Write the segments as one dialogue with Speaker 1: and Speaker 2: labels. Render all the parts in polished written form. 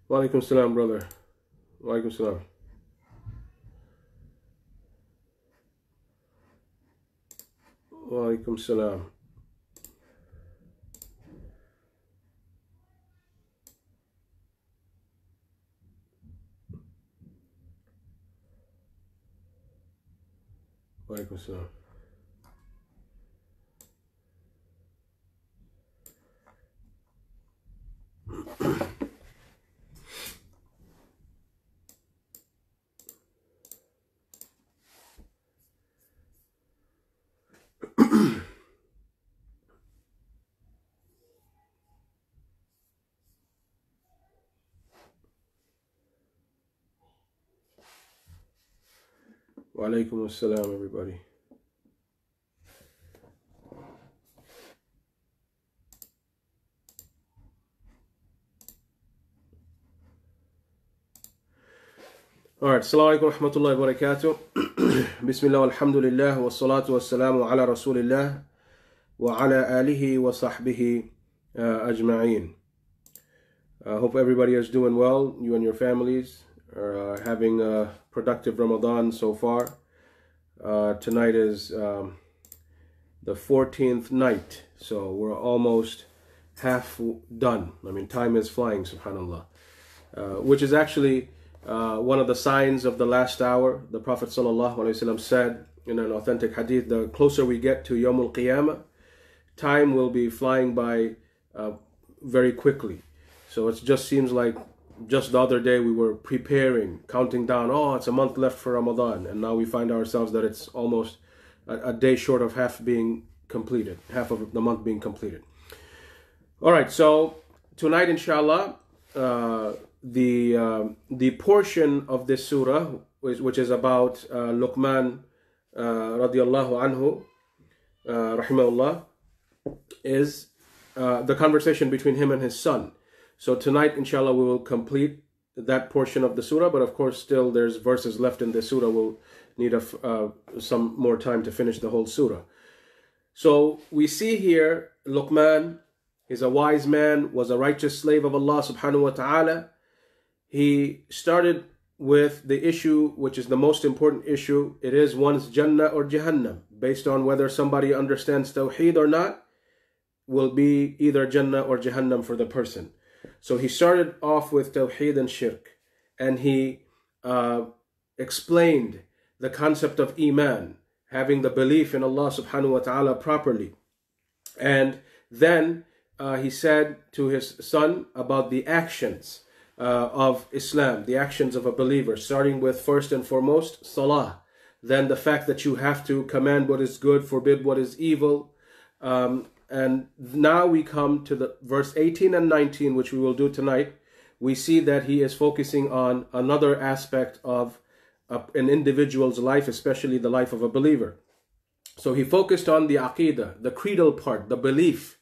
Speaker 1: Wa alaikum salam, brother. Wa alaikum salam. Wa alaikum salam. Wa alaikum salam. Wa alaikum assalam, everybody. Alright, assalamu alaikum wa rahmatullahi wa barakatuh. Bismillah, alhamdulillah, wa salatu wa salamu ala rasulillah, wa ala alihi wa sahbihi ajma'een. I hope everybody is doing well. You and your families are having a productive Ramadan so far. Tonight is the 14th night, so we're almost half done. I mean, time is flying, subhanallah. Which is actually one of the signs of the last hour. The Prophet ﷺ said in an authentic hadith, the closer we get to Yawmul Qiyamah, time will be flying by very quickly. So it just seems like just the other day we were preparing, counting down, oh, it's a month left for Ramadan, and now we find ourselves that it's almost a day short of half being completed, half of the month being completed. All right, so tonight, inshallah, the portion of this surah, which is about Luqman radiallahu anhu, rahimahullah, is the conversation between him and his son. So tonight, inshallah, we will complete that portion of the surah, but of course still there's verses left in the surah. We'll need some more time to finish the whole surah. So we see here Luqman is a wise man, was a righteous slave of Allah subhanahu wa ta'ala. He started with the issue, which is the most important issue. It is one's Jannah or Jahannam. Based on whether somebody understands Tawheed or not, will be either Jannah or Jahannam for the person. So he started off with Tawheed and Shirk. And he explained the concept of Iman, having the belief in Allah subhanahu wa ta'ala properly. And then he said to his son about the actions of Islam, the actions of a believer, starting with first and foremost Salah, then the fact that you have to command what is good, forbid what is evil, and now we come to the verse 18 and 19, which we will do tonight. We see that he is focusing on another aspect of an individual's life, especially the life of a believer. So he focused on the aqidah, the creedal part, the belief,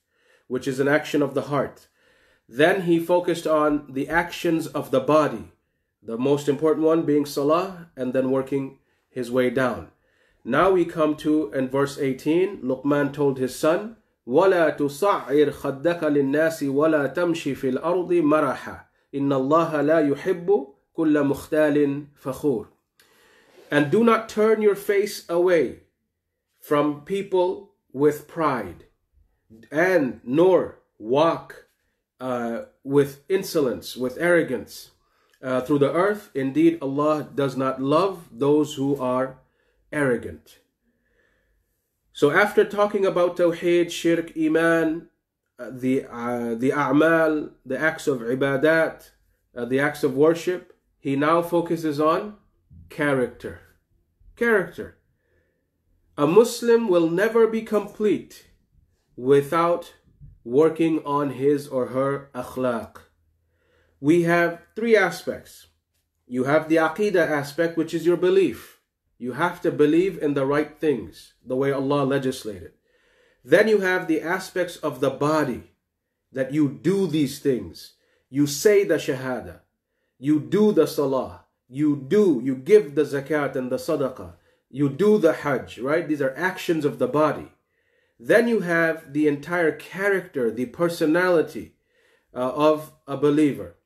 Speaker 1: which is an action of the heart. Then he focused on the actions of the body, the most important one being Salah, and then working his way down. Now we come to, in verse 18, Luqman told his son, وَلَا تُصَعِّرْ خَدَّكَ لِلنَّاسِ وَلَا تَمْشِ فِي الْأَرْضِ مَرَحًا إِنَّ اللَّهَ لَا يُحِبُّ كُلَّ مُخْتَالٍ فَخُورٍ. And do not turn your face away from people with pride, and nor walk with insolence, with arrogance through the earth. Indeed, Allah does not love those who are arrogant. So after talking about Tawheed, Shirk, Iman, the A'mal, the acts of Ibadat, the acts of worship, he now focuses on character. Character. A Muslim will never be complete without working on his or her akhlaq. We have three aspects. You have the aqidah aspect, which is your belief. You have to believe in the right things, the way Allah legislated. Then you have the aspects of the body, that you do these things. You say the shahada. You do the salah. You give the zakat and the sadaqah. You do the hajj, right? These are actions of the body. Then you have the entire character, the personality of a believer.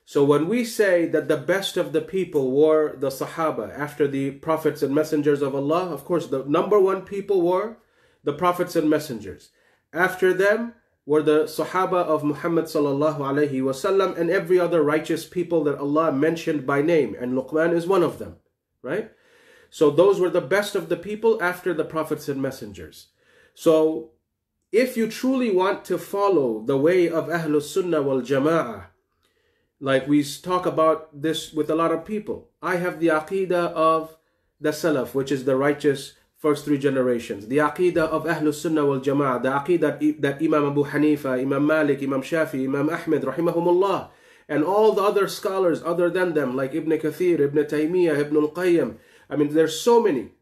Speaker 1: So when we say that the best of the people were the Sahaba after the prophets and messengers of Allah, of course the number one people were the prophets and messengers. After them were the Sahaba of Muhammad sallallahu alaihi wasallam and every other righteous people that Allah mentioned by name, and Luqman is one of them, right? So those were the best of the people after the prophets and messengers. So if you truly want to follow the way of Ahlus Sunnah wal Jama'ah, like we talk about this with a lot of people, I have the aqidah of the Salaf, which is the righteous first three generations. The aqidah of Ahlus Sunnah wal Jama'ah, the aqidah that Imam Abu Hanifa, Imam Malik, Imam Shafi, Imam Ahmed, rahimahumullah, and all the other scholars other than them, like Ibn Kathir, Ibn Taymiyyah, Ibn al-Qayyim. I mean, there's so many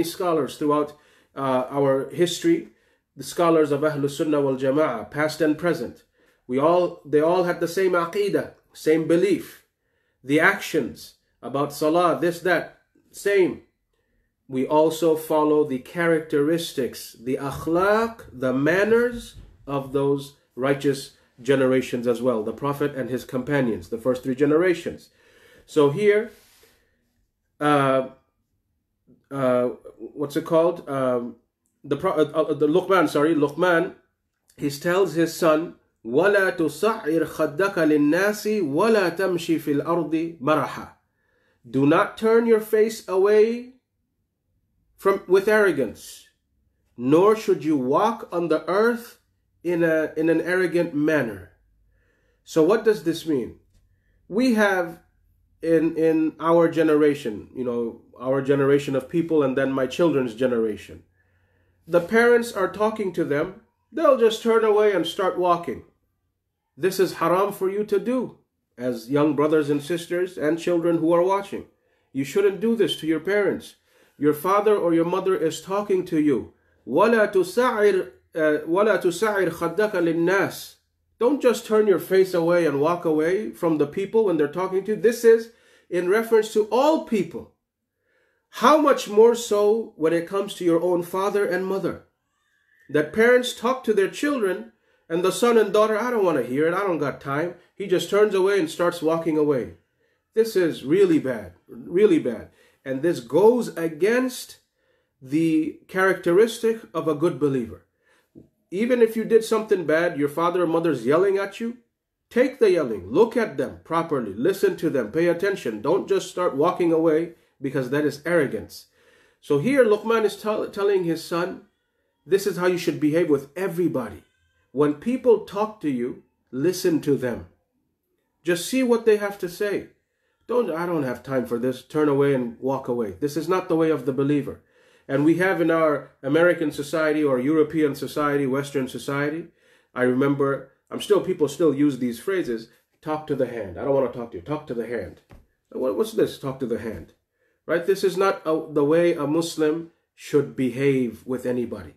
Speaker 1: scholars throughout our history, the scholars of Ahlus Sunnah wal Jama'ah, past and present. They all had the same aqidah, same belief. The actions about salah, this, that, same. We also follow the characteristics, the akhlaq, the manners of those righteous generations as well. The Prophet and his companions, the first three generations. So here, what's it called? Luqman, he tells his son, وَلَا تُصَعِّرْ خَدَّكَ لِلنَّاسِ وَلَا تَمْشِي فِي الْأَرْضِ مَرَحًا. Do not turn your face away with arrogance, nor should you walk on the earth in an arrogant manner. So what does this mean? We have in our generation, our generation of people, and then my children's generation, the parents are talking to them, they'll just turn away and start walking. This is haram for you to do as young brothers and sisters and children who are watching. You shouldn't do this to your parents. Your father or your mother is talking to you. وَلَا تُسَعِّرْ خَدَّكَ لِلنَّاسِ. Don't just turn your face away and walk away from the people when they're talking to you. This is in reference to all people. How much more so when it comes to your own father and mother? That parents talk to their children and the son and daughter, I don't want to hear it, I don't got time. He just turns away and starts walking away. This is really bad, really bad. And this goes against the characteristic of a good believer. Even if you did something bad, your father or mother's yelling at you, take the yelling, look at them properly, listen to them, pay attention. Don't just start walking away, because that is arrogance. So here Luqman is telling his son, this is how you should behave with everybody. When people talk to you, listen to them. Just see what they have to say. I don't have time for this. Turn away and walk away. This is not the way of the believer. And we have in our American society or European society, Western society, I remember, people still use these phrases, talk to the hand. I don't want to talk to you. Talk to the hand. What's this? Talk to the hand. Right? This is not the way a Muslim should behave with anybody.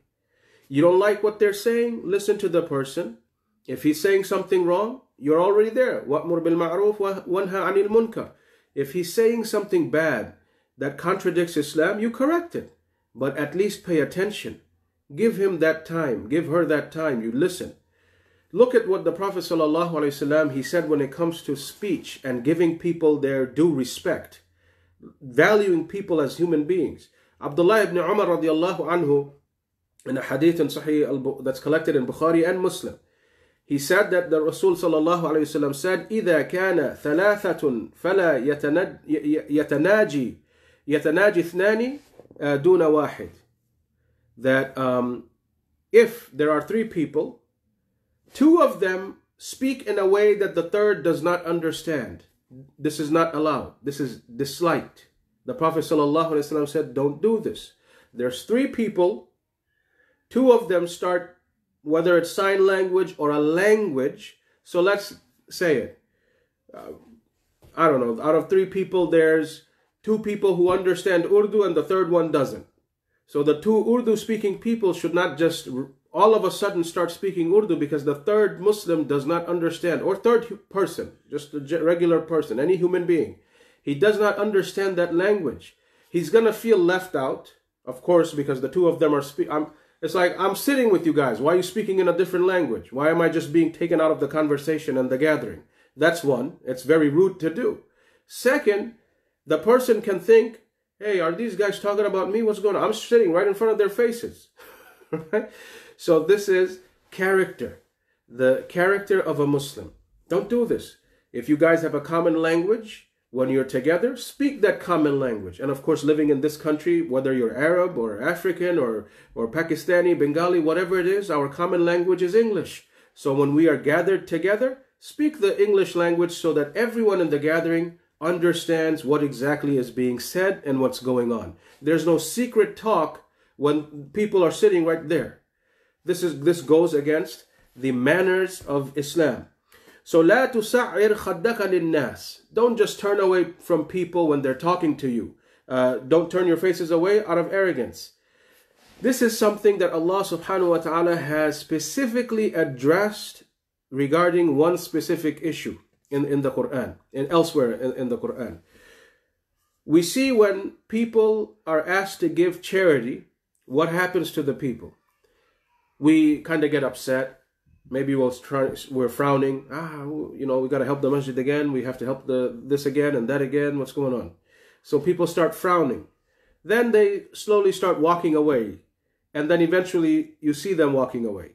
Speaker 1: You don't like what they're saying? Listen to the person. If he's saying something wrong, you're already there. وَأْمُرْ بِالْمَعْرُوفِ وَانْهَى عَنِ الْمُنْكَرِ. If he's saying something bad that contradicts Islam, you correct it. But at least pay attention. Give him that time. Give her that time. You listen. Look at what the Prophet ﷺ, he said when it comes to speech and giving people their due respect, valuing people as human beings. Abdullah ibn Umar radiallahu anhu, in a hadith in Sahih that's collected in Bukhari and Muslim, he said that the Rasul sallallahu alayhi wasallam said, إِذَا كَانَ ثَلَاثَةٌ فَلَا يَتَنَاجِي اثْنَانِ دُونَ وَاحِدٍ. That if there are three people, two of them speak in a way that the third does not understand. This is not allowed. This is disliked. The Prophet ﷺ said, don't do this. There's 3 people, 2 of them start, whether it's sign language or a language. So let's say it. I don't know, out of 3 people, there's 2 people who understand Urdu and the 3rd one doesn't. So the 2 Urdu speaking people should not just all of a sudden start speaking Urdu because the 3rd Muslim does not understand, or 3rd person, just a regular person, any human being. He does not understand that language. He's going to feel left out, of course, because the 2 of them are speaking. It's like, I'm sitting with you guys. Why are you speaking in a different language? Why am I just being taken out of the conversation and the gathering? That's one. It's very rude to do. Second, the person can think, hey, are these guys talking about me? What's going on? I'm sitting right in front of their faces. Right? So this is character, the character of a Muslim. Don't do this. If you guys have a common language, when you're together, speak that common language. And of course, living in this country, whether you're Arab or African or Pakistani, Bengali, whatever it is, our common language is English. So when we are gathered together, speak the English language so that everyone in the gathering understands what exactly is being said and what's going on. There's no secret talk when people are sitting right there. This goes against the manners of Islam. So لا تسعر خدك للناس. Don't just turn away from people when they're talking to you. Don't turn your faces away out of arrogance. This is something that Allah subhanahu wa ta'ala has specifically addressed regarding one specific issue in the Quran and elsewhere in the Quran. We see when people are asked to give charity, what happens to the people? We kind of get upset. Maybe we're frowning. We got to help the masjid again. We have to help this again and that again. What's going on? So people start frowning. Then they slowly start walking away. And then eventually you see them walking away.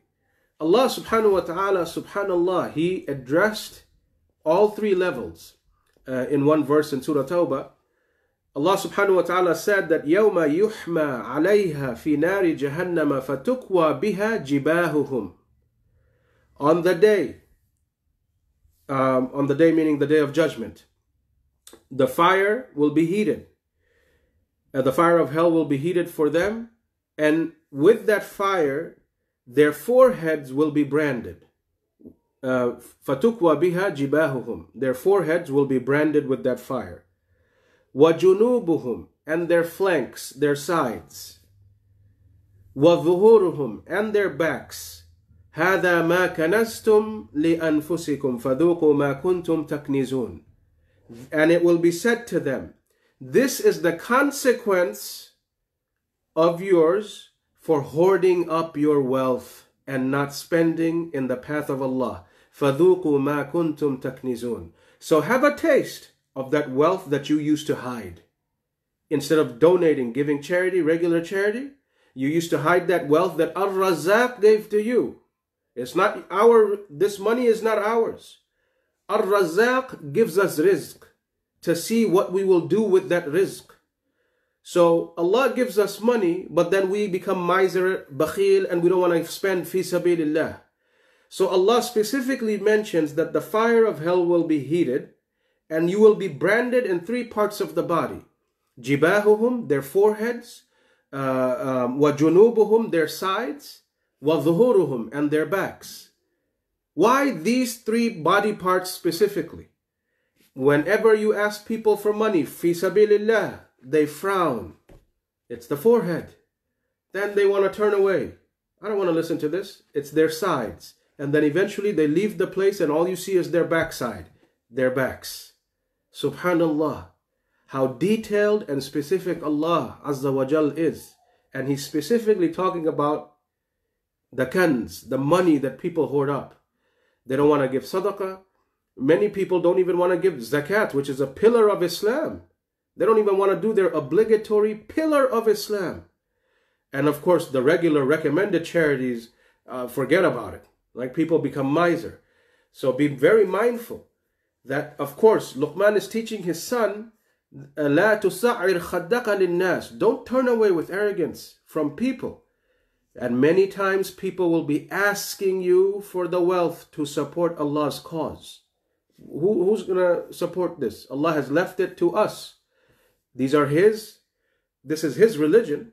Speaker 1: Allah subhanahu wa ta'ala, subhanallah, He addressed all 3 levels in one verse in Surah Tawbah. Allah subhanahu wa ta'ala said that يَوْمَ يُحْمَى عَلَيْهَا فِي نَارِ جَهَنَّمَ فَتُكْوَى بِهَا جِبَاهُهُمْ. On the day meaning the day of judgment, the fire will be heated. The fire of hell will be heated for them, and with that fire, their foreheads will be branded. فَتُكْوَى بِهَا جِبَاهُهُمْ. Their foreheads will be branded with that fire. وَجُنُوبُهُمْ. And their flanks, their sides. وَظُهُورُهُمْ. And their backs. هَذَا مَا كَنَزْتُمْ لِأَنفُسِكُمْ فَذُوقُوا مَا كُنْتُمْ تَكْنِزُونَ. And it will be said to them, this is the consequence of yours for hoarding up your wealth and not spending in the path of Allah. فَذُوقُوا مَا كُنْتُمْ تَكْنِزُونَ. So have a taste of that wealth that you used to hide. Instead of donating, giving charity, regular charity, you used to hide that wealth that Ar-Razzaq gave to you. It's not this money is not ours. Ar-Razzaq gives us rizq to see what we will do with that rizq. So Allah gives us money, but then we become miser, bakhil, and we don't want to spend fi sabilillah. So Allah specifically mentions that the fire of hell will be heated, and you will be branded in 3 parts of the body. Jibahuhum, their foreheads, wa junubuhum, their sides, wa dhuhuruhum, and their backs. Why these 3 body parts specifically? Whenever you ask people for money, fi sabilillah, they frown. It's the forehead. Then they want to turn away. I don't want to listen to this. It's their sides. And then eventually they leave the place and all you see is their backside, their backs. Subhanallah, how detailed and specific Allah Azza wa Jal is. And He's specifically talking about the kanz, the money that people hoard up. They don't want to give sadaqah. Many people don't even want to give zakat, which is a pillar of Islam. They don't even want to do their obligatory pillar of Islam. And of course, the regular recommended charities, forget about it. Like people become miser. So be very mindful that, of course, Luqman is teaching his son, لا تسعر خدك للناس. Don't turn away with arrogance from people. And many times people will be asking you for the wealth to support Allah's cause. Who's going to support this? Allah has left it to us. These are his, this is his religion.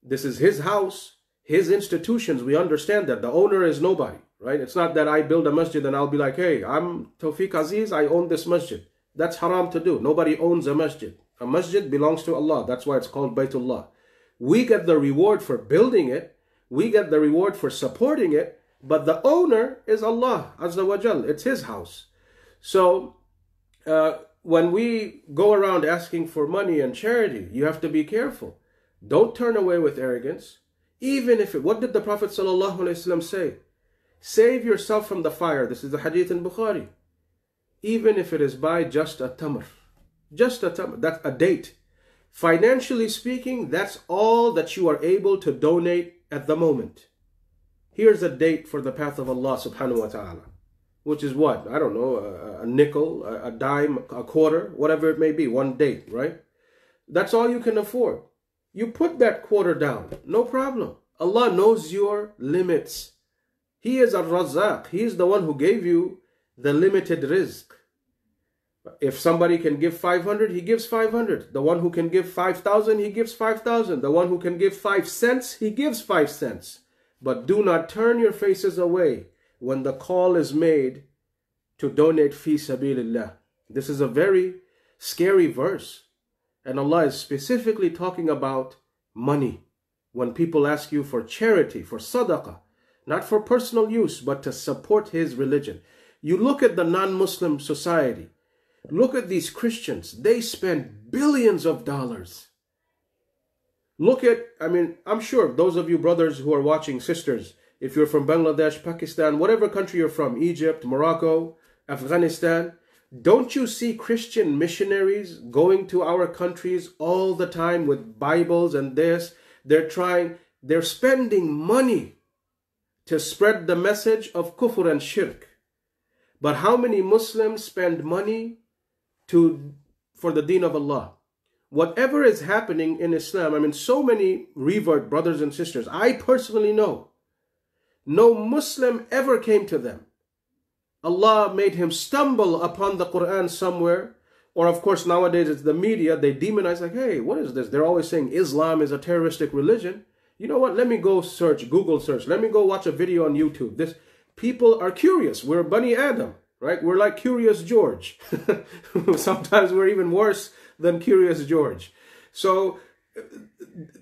Speaker 1: This is his house, his institutions. We understand that. The owner is nobody, right? It's not that I build a masjid and I'll be like, hey, I'm Taufique Aziz, I own this masjid. That's haram to do. Nobody owns a masjid. A masjid belongs to Allah. That's why it's called Baytullah. We get the reward for building it. We get the reward for supporting it. But the owner is Allah Azza wa Jal. It's his house. So when we go around asking for money and charity, you have to be careful. Don't turn away with arrogance. Even if it, what did the Prophet ﷺ say? Save yourself from the fire. This is the hadith in Bukhari. Even if it is by just a tamr. Just a tamr. That's a date. Financially speaking, that's all that you are able to donate at the moment. Here's a date for the path of Allah subhanahu wa ta'ala. Which is what? I don't know, a nickel, a dime, a quarter, whatever it may be. One date, right? That's all you can afford. You put that quarter down, no problem. Allah knows your limits. He is Ar-Razzaq. He is the one who gave you the limited rizq. If somebody can give 500, he gives 500. The one who can give 5,000, he gives 5,000. The one who can give 5 cents, he gives 5 cents. But do not turn your faces away when the call is made to donate fi sabilillah. This is a very scary verse. And Allah is specifically talking about money. When people ask you for charity, for sadaqah, not for personal use, but to support his religion. You look at the non-Muslim society. Look at these Christians. They spend billions of dollars. Look at, I'm sure those of you brothers who are watching, sisters, if you're from Bangladesh, Pakistan, whatever country you're from, Egypt, Morocco, Afghanistan, don't you see Christian missionaries going to our countries all the time with Bibles and this? They're spending money to spread the message of kufr and shirk. But how many Muslims spend money for the deen of Allah? Whatever is happening in Islam, so many revert brothers and sisters, I personally know, no Muslim ever came to them. Allah made him stumble upon the Quran somewhere. Or of course nowadays it's the media, they demonize like, hey, what is this? They're always saying Islam is a terroristic religion. You know what? Let me go search, Google search. Let me go watch a video on YouTube. People are curious. We're Bani Adam, right? We're like Curious George. Sometimes we're even worse than Curious George. So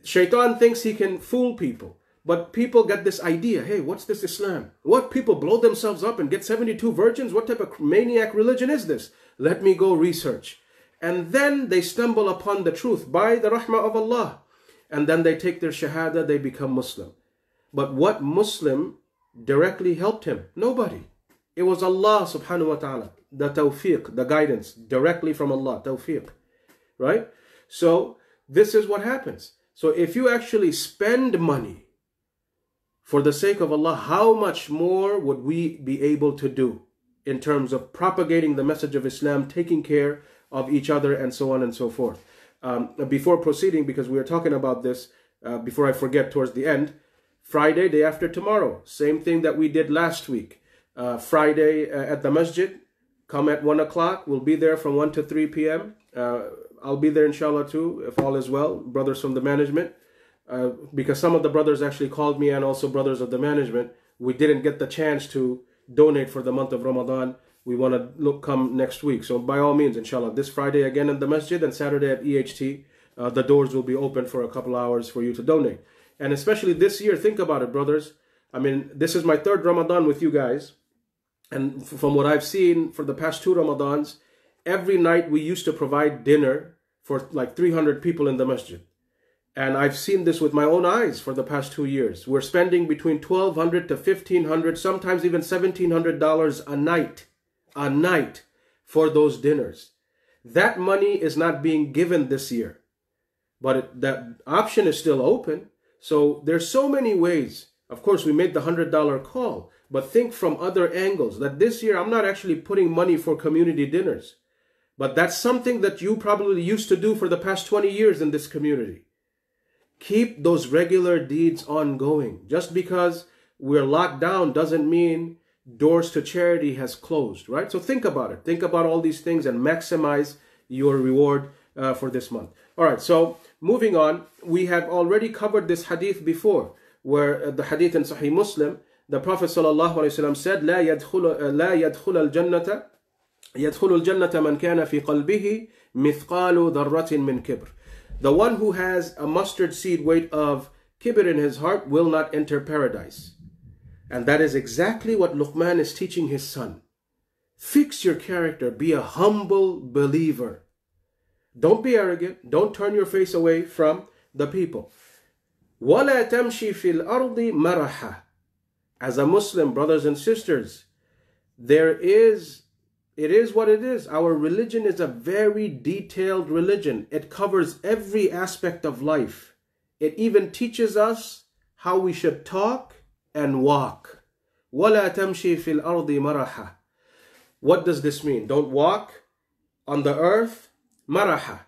Speaker 1: Shaitan thinks he can fool people. But people get this idea, hey, what's this Islam? What, people blow themselves up and get 72 virgins? What type of maniac religion is this? Let me go research. And then they stumble upon the truth by the rahmah of Allah. And then they take their shahada, they become Muslim. But what Muslim directly helped him? Nobody. It was Allah subhanahu wa ta'ala, the tawfiq, the guidance, directly from Allah, tawfiq. Right? So this is what happens. So if you actually spend money for the sake of Allah, how much more would we be able to do in terms of propagating the message of Islam, taking care of each other, and so on and so forth. Before proceeding, because we are talking about this, before I forget towards the end, Friday, day after tomorrow, same thing that we did last week. Friday at the masjid, come at 1 o'clock. We'll be there from 1 to 3 p.m. I'll be there inshallah too, if all is well, brothers from the management. Because some of the brothers actually called me and also brothers of the management. We didn't get the chance to donate for the month of Ramadan. We want to come next week. So by all means, inshallah, this Friday again in the masjid and Saturday at EHT, the doors will be open for a couple hours for you to donate. And especially this year, think about it, brothers. This is my 3rd Ramadan with you guys. And from what I've seen for the past 2 Ramadans, every night we used to provide dinner for like 300 people in the masjid. And I've seen this with my own eyes for the past 2 years. We're spending between $1,200 to $1,500, sometimes even $1,700 a night for those dinners. That money is not being given this year, but that option is still open. So there's so many ways. Of course, we made the $100 call, but think from other angles that this year I'm not actually putting money for community dinners, but that's something that you probably used to do for the past 20 years in this community. Keep those regular deeds ongoing. Just because we're locked down doesn't mean doors to charity has closed, right? So think about it. Think about all these things and maximize your reward for this month. All right, so moving on, we have already covered this hadith before, where the hadith in Sahih Muslim, the Prophet ﷺ said, لا يدخل الجنة من كان في قلبه مثقال ذرة من كبر. The one who has a mustard seed weight of kibr in his heart will not enter paradise. And that is exactly what Luqman is teaching his son. Fix your character. Be a humble believer. Don't be arrogant. Don't turn your face away from the people. وَلَا تَمْشِي فِي الْأَرْضِ مَرَحًا. As a Muslim, brothers and sisters, it is what it is. Our religion is a very detailed religion. It covers every aspect of life. It even teaches us how we should talk and walk. وَلَا تَمْشِي فِي الْأَرْضِ مَرَحًا. What does this mean? Don't walk on the earth. Maraha.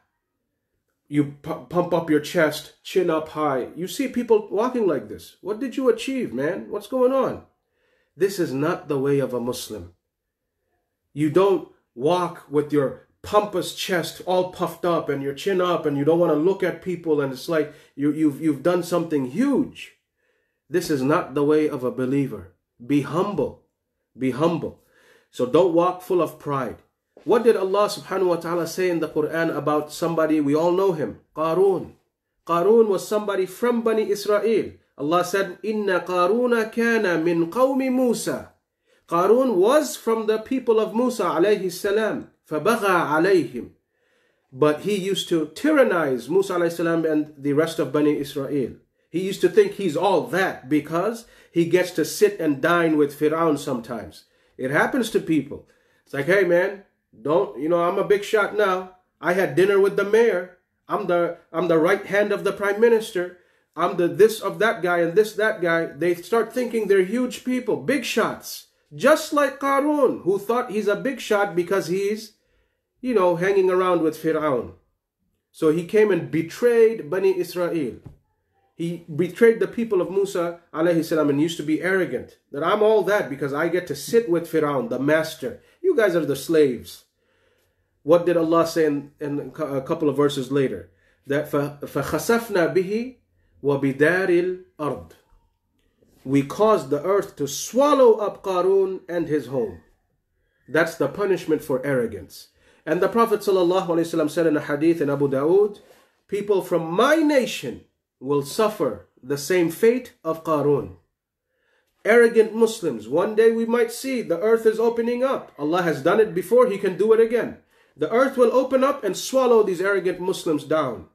Speaker 1: You pump up your chest, chin up high. You see people walking like this. What did you achieve, man? What's going on? This is not the way of a Muslim. You don't walk with your pompous chest all puffed up and your chin up and you don't want to look at people and it's like you've done something huge. This is not the way of a believer. Be humble. Be humble. So don't walk full of pride. What did Allah subhanahu wa ta'ala say in the Quran about somebody? We all know him. Qarun. Qarun was somebody from Bani Israel. Allah said, Inna Qaruna kana min qawmi Musa. Qarun was from the people of Musa alayhi salam. فَبَغَى عَلَيْهِمْ. But he used to tyrannize Musa alayhi salam and the rest of Bani Israel. He used to think he's all that because he gets to sit and dine with Fir'aun sometimes. It happens to people. It's like, hey man, I'm a big shot now. I had dinner with the mayor. I'm the right hand of the prime minister. I'm the this of that guy and this that guy. They start thinking they're huge people, big shots. Just like Qarun, who thought he's a big shot because he's, hanging around with Fir'aun. So he came and betrayed Bani Israel. He betrayed the people of Musa alayhi salam and used to be arrogant. That I'm all that because I get to sit with Fir'aun, the master. You guys are the slaves. What did Allah say in a couple of verses later? That فَخَسَفْنَا بِهِ وَبِدَارِ الْأَرْضِ. We caused the earth to swallow up Qarun and his home. That's the punishment for arrogance. And the Prophet ﷺ said in a hadith in Abu Dawood, people from my nation will suffer the same fate of Qarun. Arrogant Muslims, one day we might see the earth is opening up. Allah has done it before, He can do it again. The earth will open up and swallow these arrogant Muslims down.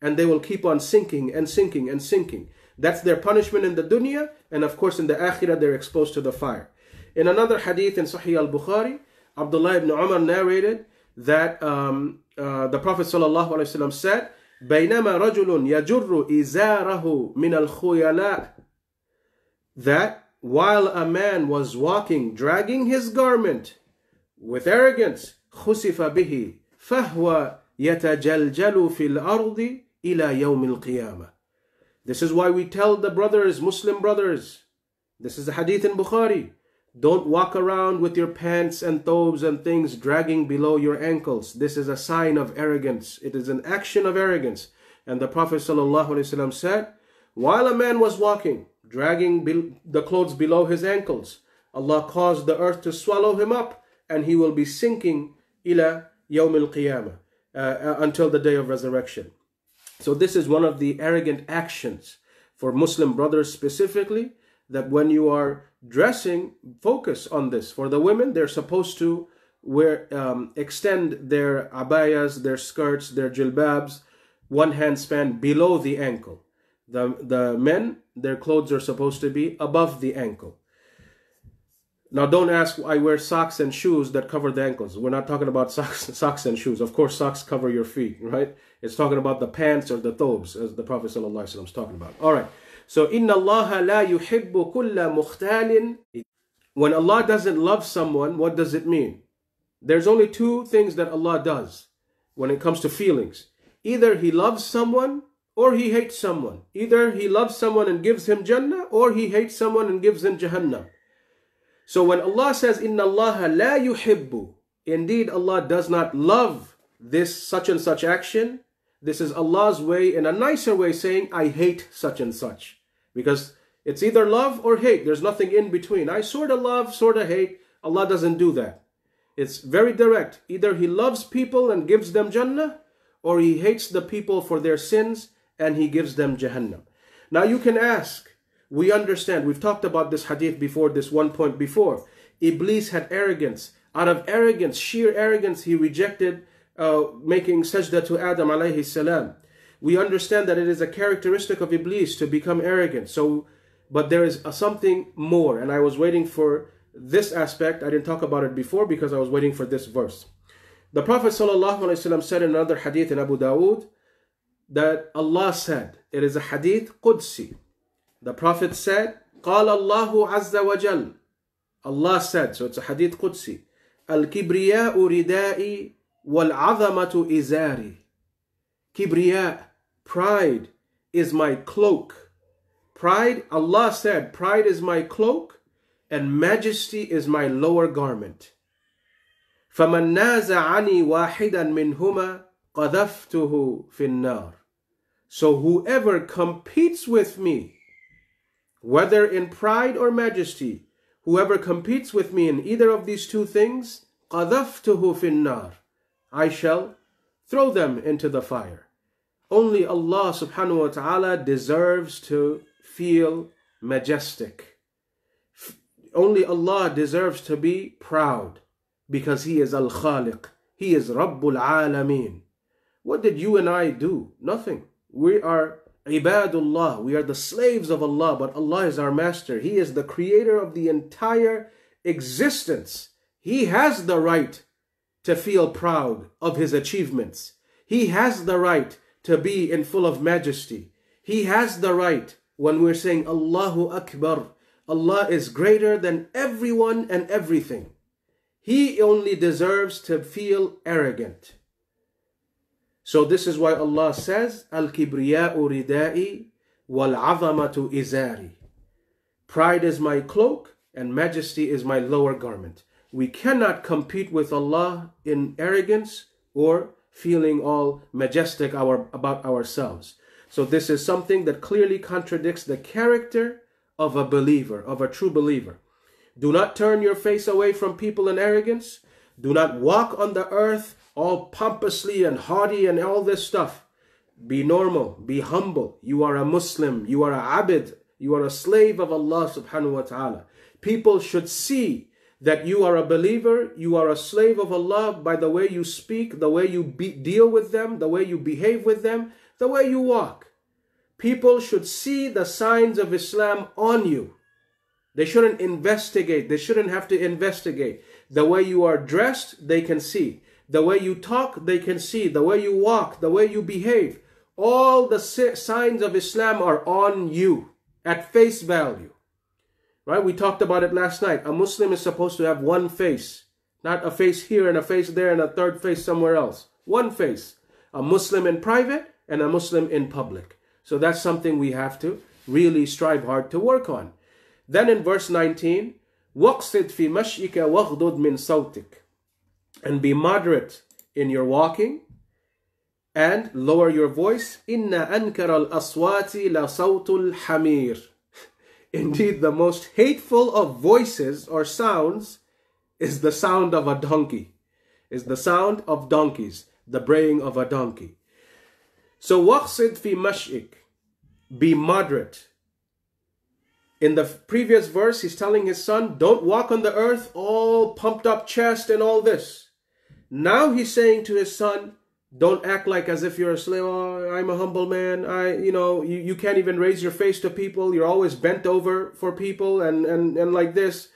Speaker 1: And they will keep on sinking and sinking and sinking. That's their punishment in the dunya, and of course in the akhirah they're exposed to the fire. In another hadith in Sahih al-Bukhari, Abdullah ibn Umar narrated that the Prophet ﷺ said, بينما رجل يجر إزاره من الخيلاء. That while a man was walking, dragging his garment with arrogance, خسف به فهو يتجلجل في الأرض إلى يوم القيامة. This is why we tell the brothers, Muslim brothers, this is the hadith in Bukhari, don't walk around with your pants and thobes and things dragging below your ankles. This is a sign of arrogance. It is an action of arrogance. And the Prophet ﷺ said, while a man was walking, dragging the clothes below his ankles, Allah caused the earth to swallow him up, and he will be sinking ila yawm al-qiyamah, until the day of resurrection. So this is one of the arrogant actions for Muslim brothers specifically, that when you are dressing, focus on this. For the women, they're supposed to extend their abayas, their skirts, their jilbabs, one hand span below the ankle. The men, their clothes are supposed to be above the ankle. Now don't ask, I wear socks and shoes that cover the ankles. We're not talking about socks and shoes. Of course, socks cover your feet, right? It's talking about the pants or the thobes, as the Prophet ﷺ is talking about. All right. So, إِنَّ اللَّهَ لَا يُحِبُّ كُلَّ مُخْتَالٍ. When Allah doesn't love someone, what does it mean? There's only two things that Allah does when it comes to feelings. Either He loves someone or He hates someone. Either He loves someone and gives him Jannah, or He hates someone and gives him Jahannam. So when Allah says, إِنَّ اللَّهَ لَا يُحِبُّ, indeed Allah does not love this such and such action, this is Allah's way, in a nicer way, saying, I hate such and such. Because it's either love or hate. There's nothing in between. I sort of love, sort of hate. Allah doesn't do that. It's very direct. Either He loves people and gives them Jannah, or He hates the people for their sins and He gives them Jahannam. Now you can ask, we understand, we've talked about this hadith before, this one point before. Iblis had arrogance. Out of arrogance, sheer arrogance, he rejected making sajda to Adam alayhi salam. We understand that it is a characteristic of Iblis to become arrogant. But there is something more, and I was waiting for this aspect. I didn't talk about it before because I was waiting for this verse. The Prophet ﷺ said in another hadith in Abu Dawood that Allah said, it is a hadith Qudsi. The Prophet said, قال الله عز وجل. Allah said, so it's a hadith Qudsi. الكبرياء ردائي والعظمة إزاري. Kibriya, pride, is my cloak. Pride, Allah said, pride is my cloak and majesty is my lower garment. فَمَنْ نَازَعَنِي وَاحِدًا مِّنْهُمَا قَذَفْتُهُ فِي النَّارِ. So whoever competes with me, whether in pride or majesty, whoever competes with me in either of these two things, قَذَفْتُهُ فِي النَّارِ. I shall throw them into the fire. Only Allah subhanahu wa ta'ala deserves to feel majestic. Only Allah deserves to be proud because He is Al-Khaliq. He is Rabbul Alameen. What did you and I do? Nothing. We are Ibadullah. We are the slaves of Allah, but Allah is our master. He is the creator of the entire existence. He has the right to feel proud of His achievements. He has the right to be in full of majesty. He has the right, when we're saying Allahu Akbar, Allah is greater than everyone and everything. He only deserves to feel arrogant. So this is why Allah says, Al-Kibriya'u ridai wal-'azamatu izari. Pride is my cloak and majesty is my lower garment. We cannot compete with Allah in arrogance or feeling all majestic about ourselves. So this is something that clearly contradicts the character of a believer, of a true believer. Do not turn your face away from people in arrogance. Do not walk on the earth all pompously and haughty and all this stuff. Be normal, be humble. You are a Muslim, you are a abid, you are a slave of Allah subhanahu wa ta'ala. People should see that you are a believer, you are a slave of Allah by the way you speak, the way you deal with them, the way you behave with them, the way you walk. People should see the signs of Islam on you. They shouldn't investigate. They shouldn't have to investigate. The way you are dressed, they can see. The way you talk, they can see. The way you walk, the way you behave. All the signs of Islam are on you at face value. Right? We talked about it last night. A Muslim is supposed to have one face. Not a face here and a face there and a third face somewhere else. One face. A Muslim in private and a Muslim in public. So that's something we have to really strive hard to work on. Then in verse 19, وَقْصِدْ فِي مَشْئِكَ وَغْضُضْ مِنْ صَوْتِكَ. And be moderate in your walking and lower your voice. إِنَّ أَنْكَرَ الْأَصْوَاتِ لَصَوْتُ الْحَمِيرِ. Indeed, the most hateful of voices or sounds is the sound of a donkey. Is the sound of donkeys, the braying of a donkey. So, وَقْصِدْ فِي مَشْئِكَ. Be moderate. In the previous verse, he's telling his son, don't walk on the earth all pumped up chest and all this. Now he's saying to his son, don't act like as if you're a slave. Oh, I'm a humble man. You can't even raise your face to people. You're always bent over for people and like this.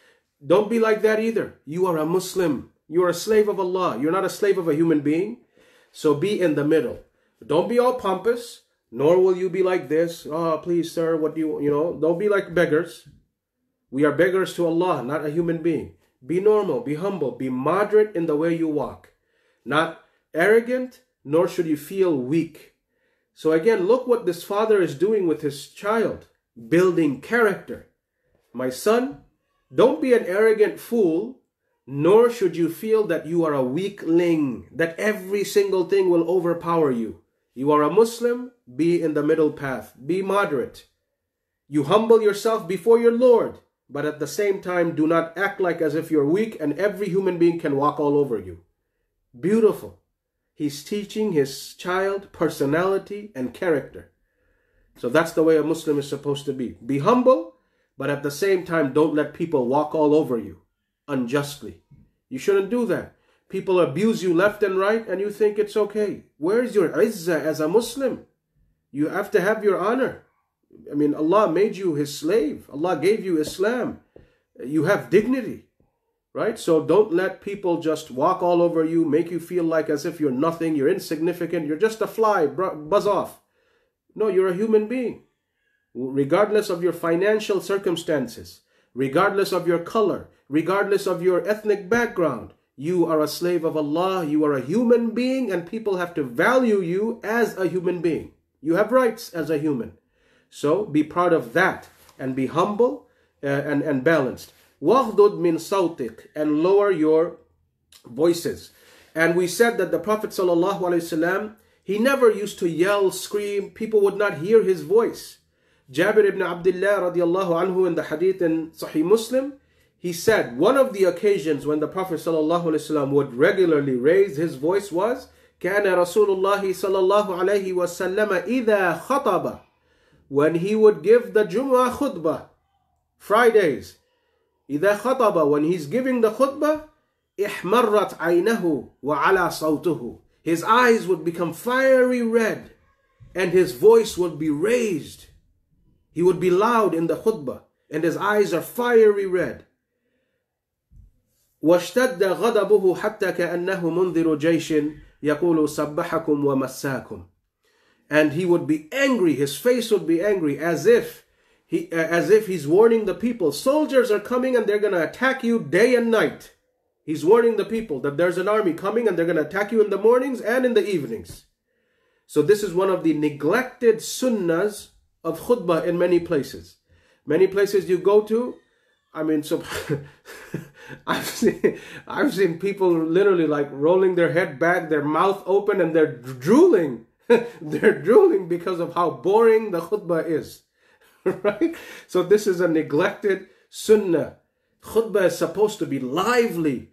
Speaker 1: Don't be like that either. You are a Muslim. You are a slave of Allah. You're not a slave of a human being. So be in the middle. Don't be all pompous, nor will you be like this. Oh, please, sir, what do you don't be like beggars. We are beggars to Allah, not a human being. Be normal, be humble, be moderate in the way you walk. Not arrogant, nor should you feel weak. So again, look what this father is doing with his child. Building character. My son, don't be an arrogant fool nor should you feel that you are a weakling, that every single thing will overpower you. You are a Muslim, be in the middle path, be moderate. You humble yourself before your Lord, but at the same time, do not act like as if you're weak and every human being can walk all over you. Beautiful. He's teaching his child personality and character. So that's the way a Muslim is supposed to be. Be humble, but at the same time, don't let people walk all over you unjustly. You shouldn't do that. People abuse you left and right and you think it's okay. Where's your izzah as a Muslim? You have to have your honor. I mean, Allah made you his slave. Allah gave you Islam. You have dignity, right? So don't let people just walk all over you, make you feel like as if you're nothing, you're insignificant, you're just a fly, buzz off. No, you're a human being. Regardless of your financial circumstances, regardless of your color, regardless of your ethnic background, you are a slave of Allah, you are a human being, and people have to value you as a human being. You have rights as a human. So be proud of that and be humble and balanced. وَغْضُضْ مِنْ صَوْتِكَ, and lower your voices. And we said that the Prophet ﷺ, he never used to yell, scream. People would not hear his voice. Jabir ibn Abdullah radiallahu anhu, in the hadith in Sahih Muslim, he said one of the occasions when the Prophet ﷺ would regularly raise his voice was كَانَ رَسُولُ اللَّهِ صَلَى اللَّهُ عَلَيْهِ وَسَلَّمَ إِذَا خَطَبَ, when he would give the Jumu'ah khutbah, Fridays, إِذَا خَطَبَ, when he's giving the khutbah, إِحْمَرَّتْ عَيْنَهُ وَعَلَى صَوْتُهُ, his eyes would become fiery red and his voice would be raised. He would be loud in the khutbah and his eyes are fiery red. وَاشْتَدَّ غَضَبُهُ حَتَّى كَأَنَّهُ مُنذِرُ جَيْشٍ يَقُولُ صَبَّحَكُمْ وَمَسَّاكُمْ, and he would be angry, his face would be angry, as if he's warning the people, soldiers are coming and they're going to attack you day and night. He's warning the people that there's an army coming and they're going to attack you in the mornings and in the evenings. So this is one of the neglected sunnahs of khutbah in many places. Many places you go to, I mean, so I've seen people literally like rolling their head back, their mouth open, and they're drooling. They're drooling because of how boring the khutbah is. Right? So this is a neglected sunnah. Khutbah is supposed to be lively,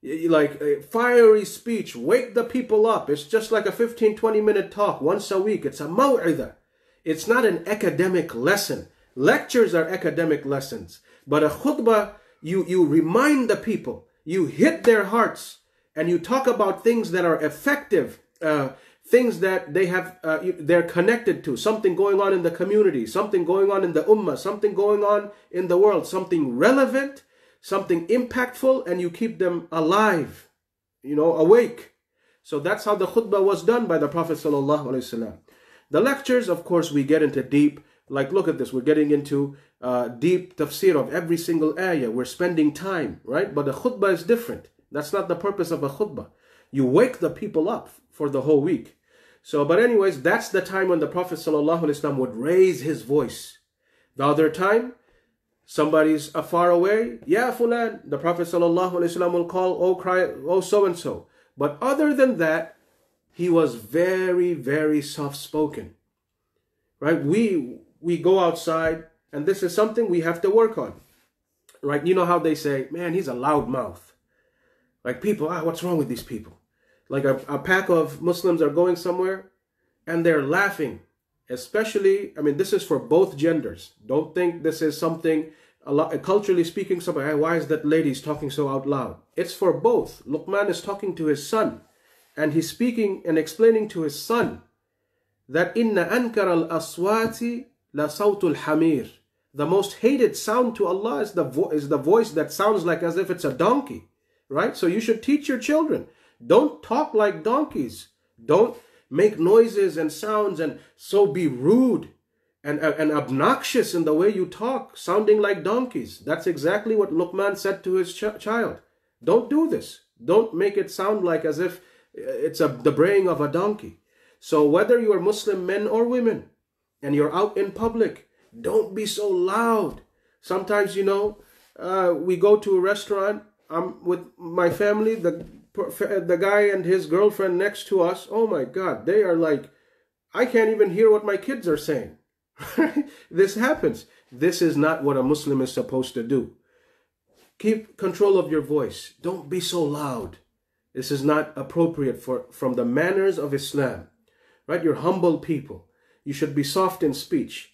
Speaker 1: like a fiery speech, wake the people up. It's just like a 15-20 minute talk once a week. It's a maw'idah. It's not an academic lesson. Lectures are academic lessons. But a khutbah, you remind the people, you hit their hearts, and you talk about things that are effective, things that they're connected to, something going on in the community, something going on in the ummah, something going on in the world, something relevant, something impactful, and you keep them alive, awake. So that's how the khutbah was done by the Prophet ﷺ. The lectures, of course, we get into deep, like look at this, we're getting into deep tafsir of every single ayah. We're spending time, right? But the khutbah is different. That's not the purpose of a khutbah. You wake the people up for the whole week. So, but anyways, that's the time when the Prophet ﷺ would raise his voice. The other time, somebody's far away, Ya Fulan, the Prophet ﷺ will call, oh cry, oh so-and-so. But other than that, he was very, very soft-spoken. Right? We go outside, and this is something we have to work on. Right? You know how they say, man, he's a loud mouth. Like people, what's wrong with these people? Like a pack of Muslims are going somewhere and they're laughing. Especially, I mean, this is for both genders. Don't think this is something, culturally speaking, somebody, why is that lady's talking so out loud? It's for both. Luqman is talking to his son and he's speaking and explaining to his son that inna ankar al-aswati la sawtul hamir. The most hated sound to Allah is the voice that sounds like as if it's a donkey. Right? So you should teach your children. Don't talk like donkeys. Don't make noises and sounds and so be rude and obnoxious in the way you talk, sounding like donkeys. That's exactly what Luqman said to his child. Don't do this. Don't make it sound like as if it's the braying of a donkey. So whether you are Muslim men or women and you're out in public, don't be so loud. Sometimes, we go to a restaurant I'm with my family, the guy and his girlfriend next to us. Oh my God, they are like, I can't even hear what my kids are saying. This happens. This is not what a Muslim is supposed to do. Keep control of your voice. Don't be so loud. This is not appropriate from the manners of Islam. Right? You're humble people. You should be soft in speech.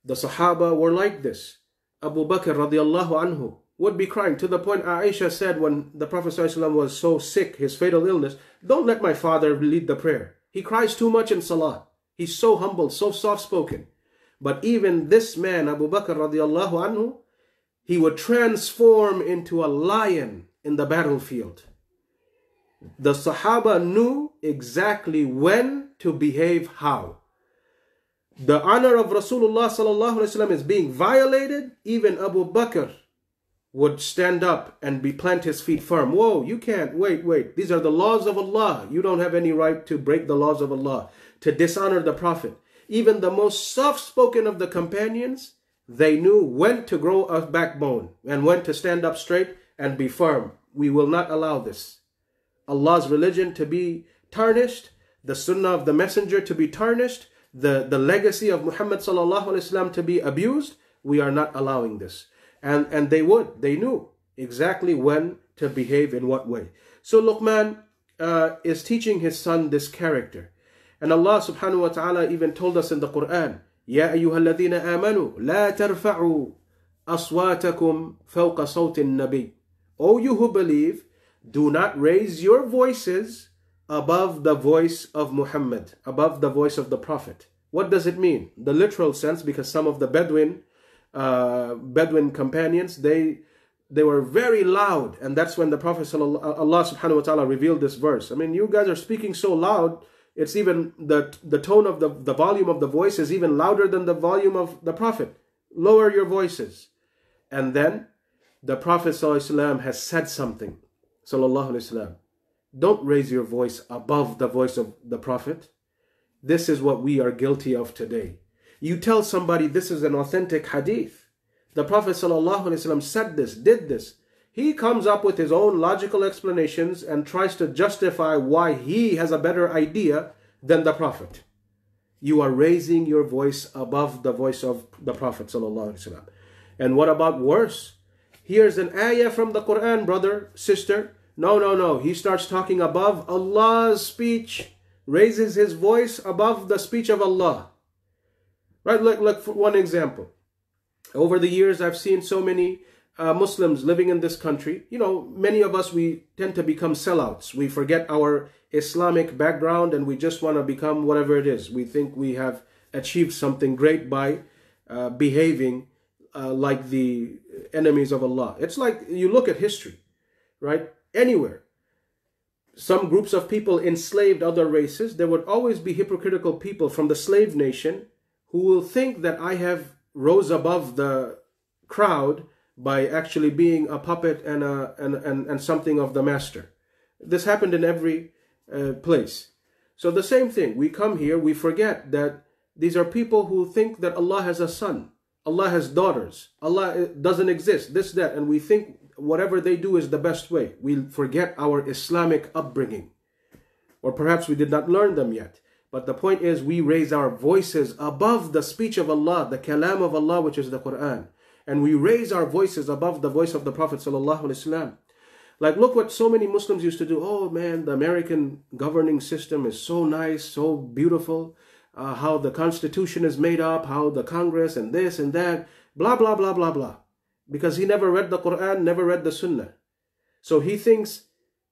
Speaker 1: The Sahaba were like this. Abu Bakr radiallahu anhu would be crying, to the point Aisha said when the Prophet ﷺ was so sick, his fatal illness, don't let my father lead the prayer. He cries too much in salah. He's so humble, so soft-spoken. But even this man, Abu Bakr radiallahu anhu, he would transform into a lion in the battlefield. The Sahaba knew exactly when to behave how. The honor of Rasulullah sallallahu alaihi wasallam is being violated. Even Abu Bakr would stand up and plant his feet firm. Whoa, you can't, wait. These are the laws of Allah. You don't have any right to break the laws of Allah, to dishonor the Prophet. Even the most soft-spoken of the companions, they knew when to grow a backbone and when to stand up straight and be firm. We will not allow this. Allah's religion to be tarnished, the sunnah of the messenger to be tarnished, the legacy of Muhammad sallallahu alaihi wasallam to be abused. We are not allowing this. And they knew exactly when to behave in what way. So Luqman is teaching his son this character. And Allah subhanahu wa ta'ala even told us in the Quran, يَا أَيُّهَا الَّذِينَ آمَنُوا لَا تَرْفَعُوا أَصْوَاتَكُمْ فَوْقَ صَوْتِ النَّبِيِّ. O you who believe, do not raise your voices above the voice of Muhammad, above the voice of the Prophet. What does it mean? The literal sense, because some of the Bedouin companions, they were very loud, and that's when the Prophet Allah subhanahu wa ta'ala revealed this verse. I mean, you guys are speaking so loud, it's even the tone of the volume of the voice is even louder than the volume of the Prophet. Lower your voices. And then the Prophet ﷺ has said something. Sallallahu Alaihi Wasallam. Don't raise your voice above the voice of the Prophet. This is what we are guilty of today. You tell somebody this is an authentic hadith. The Prophet ﷺ said this, did this. He comes up with his own logical explanations and tries to justify why he has a better idea than the Prophet. You are raising your voice above the voice of the Prophet ﷺ. And what about worse? Here's an ayah from the Quran, brother, sister. No. He starts talking above Allah's speech, raises his voice above the speech of Allah. Right, like for one example. Over the years, I've seen so many Muslims living in this country. You know, many of us, we tend to become sellouts. We forget our Islamic background and we just want to become whatever it is. We think we have achieved something great by behaving like the enemies of Allah. It's like you look at history, right? Anywhere. Some groups of people enslaved other races. There would always be hypocritical people from the slave nation who will think that I have rose above the crowd by actually being a puppet and something of the master. This happened in every place. So the same thing. We come here, we forget that these are people who think that Allah has a son, Allah has daughters, Allah doesn't exist, this, that, and we think whatever they do is the best way. We forget our Islamic upbringing. Or perhaps we did not learn them yet. But the point is, we raise our voices above the speech of Allah, the kalam of Allah, which is the Quran. And we raise our voices above the voice of the Prophet ﷺ. Like, look what so many Muslims used to do. Oh man, the American governing system is so nice, so beautiful. How the Constitution is made up, how the Congress and this and that, blah, blah, blah, blah, blah. Because he never read the Quran, never read the Sunnah. So he thinks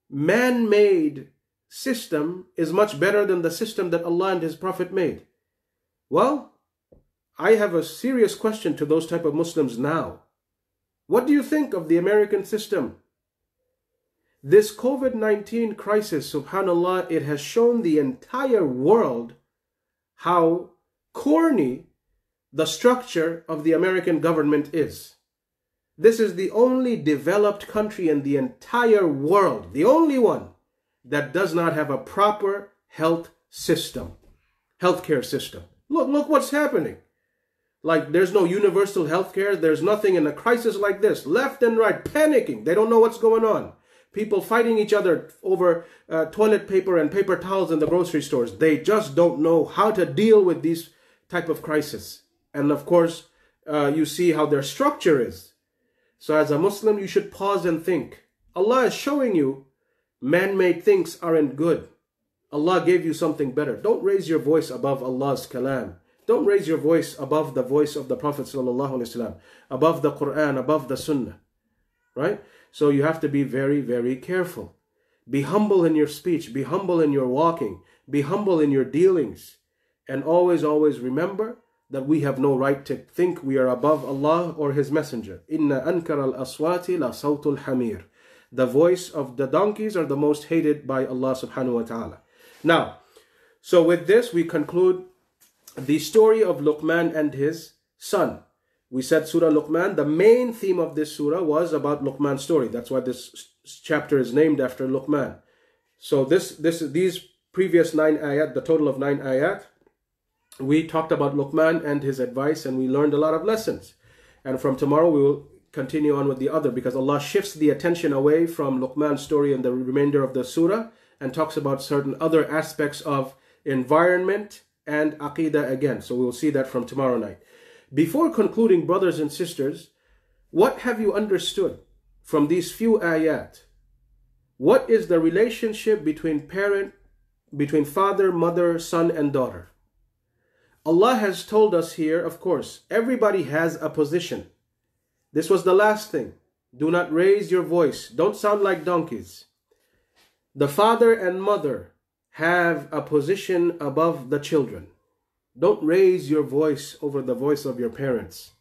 Speaker 1: man-made system is much better than the system that Allah and His Prophet made. Well, I have a serious question to those type of Muslims now. What do you think of the American system? This COVID-19 crisis, subhanAllah, it has shown the entire world how corny the structure of the American government is. This is the only developed country in the entire world, the only one that does not have a proper healthcare system. Look what's happening. Like there's no universal health care. There's nothing in a crisis like this. Left and right, panicking. They don't know what's going on. People fighting each other over toilet paper and paper towels in the grocery stores. They just don't know how to deal with these type of crisis. And of course, you see how their structure is. So as a Muslim, you should pause and think. Allah is showing you man-made things aren't good. Allah gave you something better. Don't raise your voice above Allah's kalam. Don't raise your voice above the voice of the Prophet ﷺ, above the Quran, above the Sunnah. Right? So you have to be very, very careful. Be humble in your speech. Be humble in your walking. Be humble in your dealings. And always, always remember that we have no right to think we are above Allah or His Messenger. Inna ankara al-aswati la sawtul hamir. The voice of the donkeys are the most hated by Allah subhanahu wa ta'ala. Now, so with this we conclude the story of Luqman and his son. We said Surah Luqman, the main theme of this surah was about Luqman's story. That's why this chapter is named after Luqman. So these previous 9 ayat, the total of 9 ayat, we talked about Luqman and his advice, and we learned a lot of lessons. And from tomorrow we will continue on with the other, because Allah shifts the attention away from Luqman's story and the remainder of the surah and talks about certain other aspects of environment and aqidah again. So we will see that from tomorrow night. Between concluding, brothers and sisters, what have you understood from these few ayat? What is the relationship between father, mother, son, and daughter? Allah has told us here, of course, everybody has a position. This was the last thing. Do not raise your voice. Don't sound like donkeys. The father and mother have a position above the children. Don't raise your voice over the voice of your parents.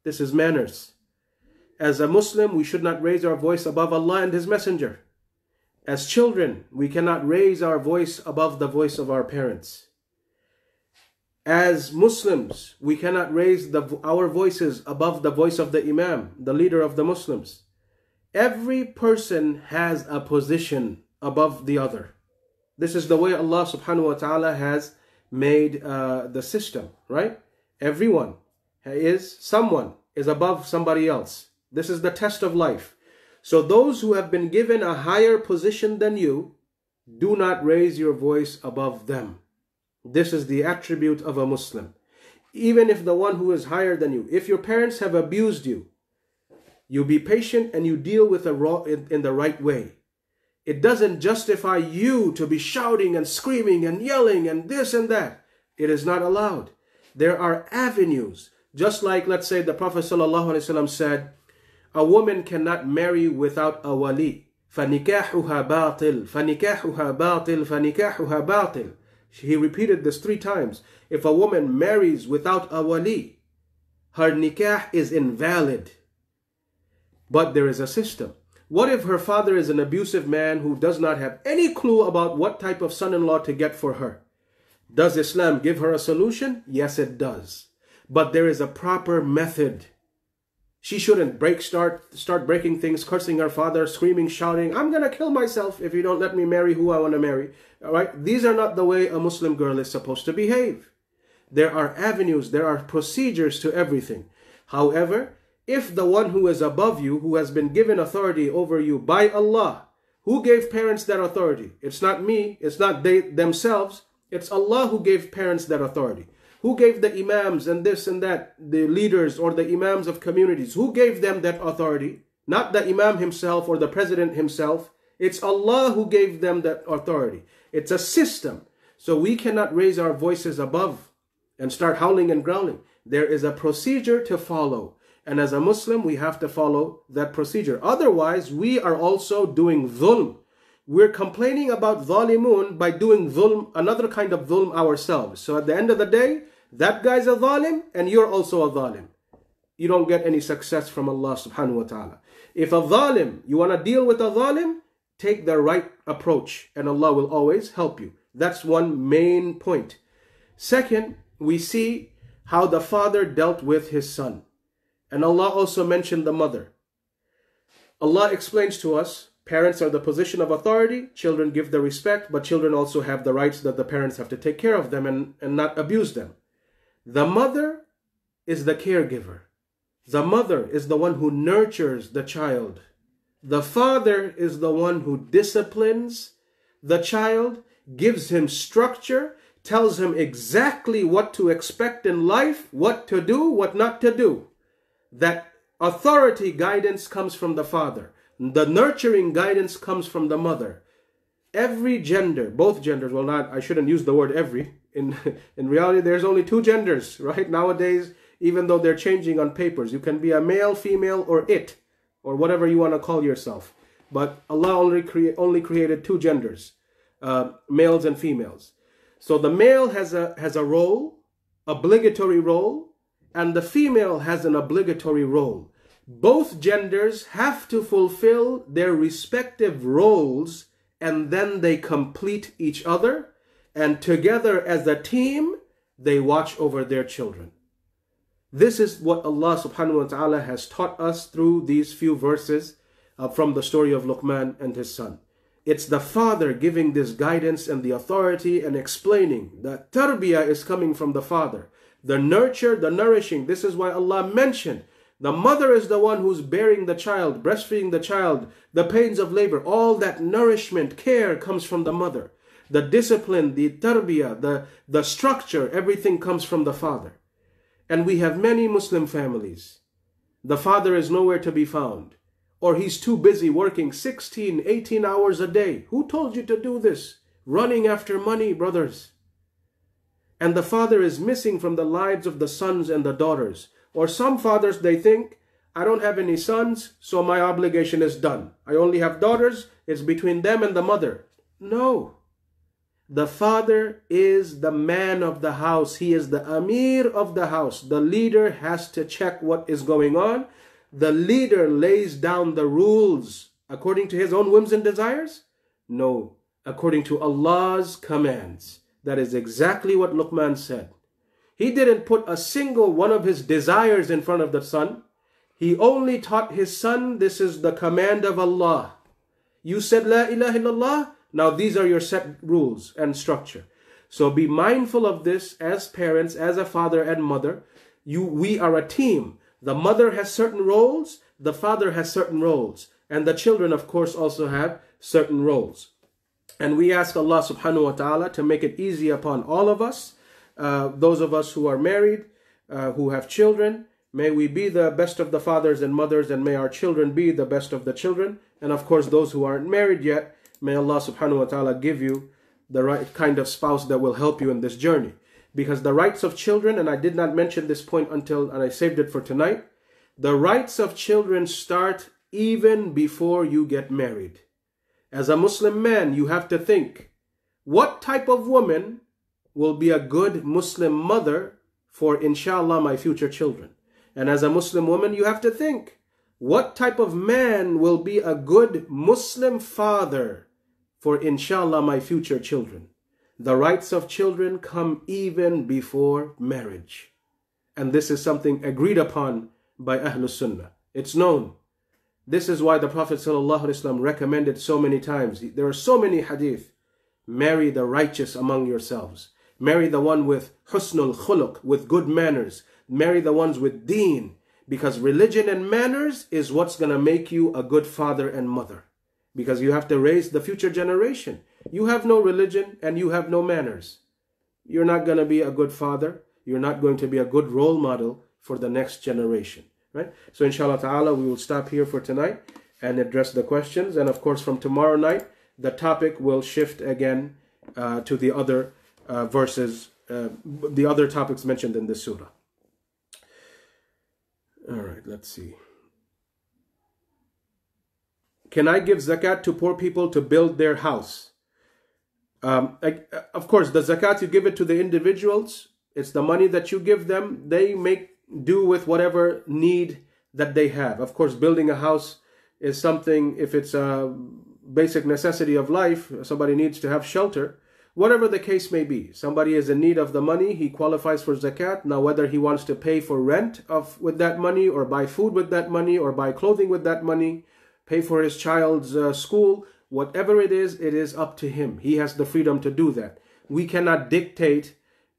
Speaker 1: This is manners. As a Muslim, we should not raise our voice above Allah and His Messenger. As children, we cannot raise our voice above the voice of our parents. As Muslims, we cannot raise our voices above the voice of the Imam, the leader of the Muslims. Every person has a position above the other. This is the way Allah subhanahu wa ta'ala has made the system, right? Someone is above somebody else. This is the test of life. So those who have been given a higher position than you, do not raise your voice above them. This is the attribute of a Muslim. Even if the one who is higher than you, if your parents have abused you, you be patient and you deal with it in the right way. It doesn't justify you to be shouting and screaming and yelling and this and that. It is not allowed. There are avenues. Just like, let's say, the Prophet ﷺ said, a woman cannot marry without a wali. فَنِكَاحُهَا بَاطِلٌ فَنِكَاحُهَا بَاطِلٌ فَنِكَاحُهَا بَاطِلٌ. He repeated this 3 times. If a woman marries without a wali, her nikah is invalid. But there is a system. What if her father is an abusive man who does not have any clue about what type of son-in-law to get for her? Does Islam give her a solution? Yes, it does. But there is a proper method. She shouldn't start breaking things, cursing her father, screaming, shouting, I'm going to kill myself if you don't let me marry who I want to marry. All right? These are not the way a Muslim girl is supposed to behave. There are avenues, there are procedures to everything. However, if the one who is above you, who has been given authority over you by Allah, who gave parents that authority? It's not me, it's not they themselves, it's Allah who gave parents that authority. Who gave the imams and this and that, the leaders or the imams of communities? Who gave them that authority? Not the imam himself or the president himself. It's Allah who gave them that authority. It's a system. So we cannot raise our voices above and start howling and growling. There is a procedure to follow. And as a Muslim, we have to follow that procedure. Otherwise, we are also doing dhulm. We're complaining about zalimun by doing dhulm, another kind of dhulm ourselves. So at the end of the day, that guy's a zalim and you're also a zalim. You don't get any success from Allah subhanahu wa ta'ala. If a zalim, you want to deal with a zalim, take the right approach and Allah will always help you. That's one main point. Second, we see how the father dealt with his son. And Allah also mentioned the mother. Allah explains to us, parents are the position of authority, children give the respect, but children also have the rights that the parents have to take care of them and not abuse them. The mother is the caregiver. The mother is the one who nurtures the child. The father is the one who disciplines the child, gives him structure, tells him exactly what to expect in life, what to do, what not to do. That authority guidance comes from the father. The nurturing guidance comes from the mother. Every gender, both genders, well, not, I shouldn't use the word every. In reality, there's only two genders, right? Nowadays, even though they're changing on papers, you can be a male, female, or it, or whatever you want to call yourself. But Allah only created two genders, males and females. So the male has a role, obligatory role, and the female has an obligatory role. Both genders have to fulfill their respective roles, and then they complete each other, and together as a team, they watch over their children. This is what Allah subhanahu wa ta'ala has taught us through these few verses from the story of Luqman and his son. It's the father giving this guidance and the authority and explaining that tarbiyah is coming from the father. The nurture, the nourishing, this is why Allah mentioned the mother is the one who's bearing the child, breastfeeding the child, the pains of labor. All that nourishment, care comes from the mother. The discipline, the tarbiyah, the structure, everything comes from the father. And we have many Muslim families. The father is nowhere to be found. Or he's too busy working 16, 18 hours a day. Who told you to do this? Running after money, brothers. And the father is missing from the lives of the sons and the daughters. Or some fathers, they think, I don't have any sons, so my obligation is done. I only have daughters, it's between them and the mother. No. The father is the man of the house. He is the Amir of the house. The leader has to check what is going on. The leader lays down the rules according to his own whims and desires? No, according to Allah's commands. That is exactly what Luqman said. He didn't put a single one of his desires in front of the son. He only taught his son, this is the command of Allah. You said La ilaha illallah? Now these are your set rules and structure. So be mindful of this as parents, as a father and mother. We are a team. The mother has certain roles, the father has certain roles, and the children, of course, also have certain roles. And we ask Allah subhanahu wa ta'ala to make it easy upon all of us, those of us who are married, who have children. May we be the best of the fathers and mothers, and may our children be the best of the children. And of course, those who aren't married yet, may Allah subhanahu wa ta'ala give you the right kind of spouse that will help you in this journey. Because the rights of children, and I did not mention this point and I saved it for tonight, the rights of children start even before you get married. As a Muslim man, you have to think, what type of woman will be a good Muslim mother for, inshallah, my future children? And as a Muslim woman, you have to think, what type of man will be a good Muslim father for, inshallah, my future children? The rights of children come even before marriage. And this is something agreed upon by Ahlul Sunnah. It's known. This is why the Prophet ﷺ recommended so many times. There are so many hadith. Marry the righteous among yourselves. Marry the one with husnul khuluq, with good manners. Marry the ones with deen. Because religion and manners is what's going to make you a good father and mother. Because you have to raise the future generation. You have no religion and you have no manners. You're not going to be a good father. You're not going to be a good role model for the next generation. Right? So inshallah ta'ala, we will stop here for tonight and address the questions. And of course, from tomorrow night, the topic will shift again to the other verses, the other topics mentioned in this surah. All right, let's see. Can I give zakat to poor people to build their house? Of course, the zakat, you give it to the individuals. It's the money that you give them. They make do with whatever need that they have. Of course, building a house is something, if it's a basic necessity of life, somebody needs to have shelter. Whatever the case may be, somebody is in need of the money, he qualifies for zakat. Now, whether he wants to pay for rent with that money, or buy food with that money, or buy clothing with that money, pay for his child's school, whatever it is up to him. He has the freedom to do that. We cannot dictate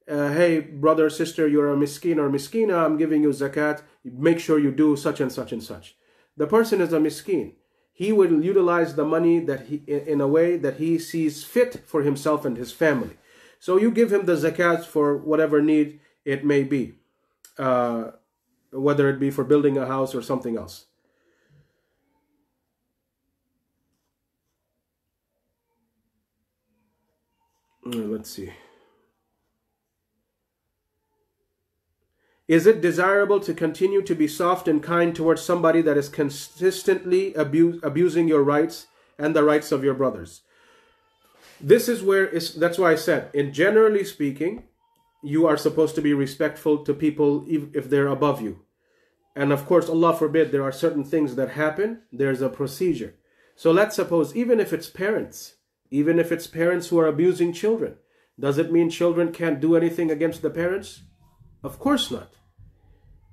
Speaker 1: hey, brother, sister, you're a miskin or miskina, I'm giving you zakat, make sure you do such and such and such. The person is a miskin. He will utilize the money that in a way that he sees fit for himself and his family. So you give him the zakat for whatever need it may be, whether it be for building a house or something else. Let's see. Is it desirable to continue to be soft and kind towards somebody that is consistently abusing your rights and the rights of your brothers? This is where, that's why I said, in generally speaking, you are supposed to be respectful to people if they're above you. And of course, Allah forbid, there are certain things that happen, there's a procedure. So let's suppose, even if it's parents who are abusing children, does it mean children can't do anything against the parents? Of course not.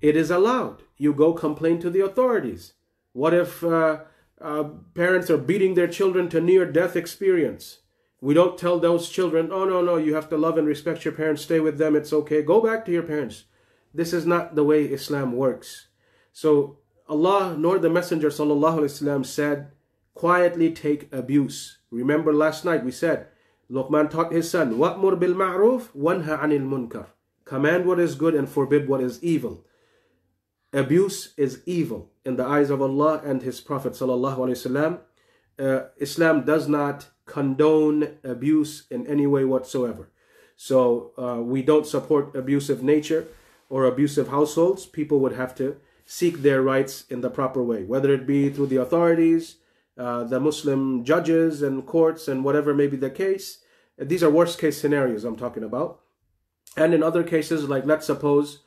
Speaker 1: It is allowed. You go complain to the authorities. What if parents are beating their children to near-death experience? We don't tell those children, oh, no, you have to love and respect your parents, stay with them, it's okay, go back to your parents. This is not the way Islam works. So Allah nor the Messenger ﷺ said, quietly take abuse. Remember last night we said, Luqman taught his son, وَأْمُرْ بِالْمَعْرُوفِ وَانْهَ عَنِ الْمُنْكَرِ. Command what is good and forbid what is evil. Abuse is evil in the eyes of Allah and His Prophet ﷺ. Islam does not condone abuse in any way whatsoever. So we don't support abusive nature or abusive households. People would have to seek their rights in the proper way, whether it be through the authorities, the Muslim judges and courts and whatever may be the case. These are worst case scenarios I'm talking about. And in other cases, like let's suppose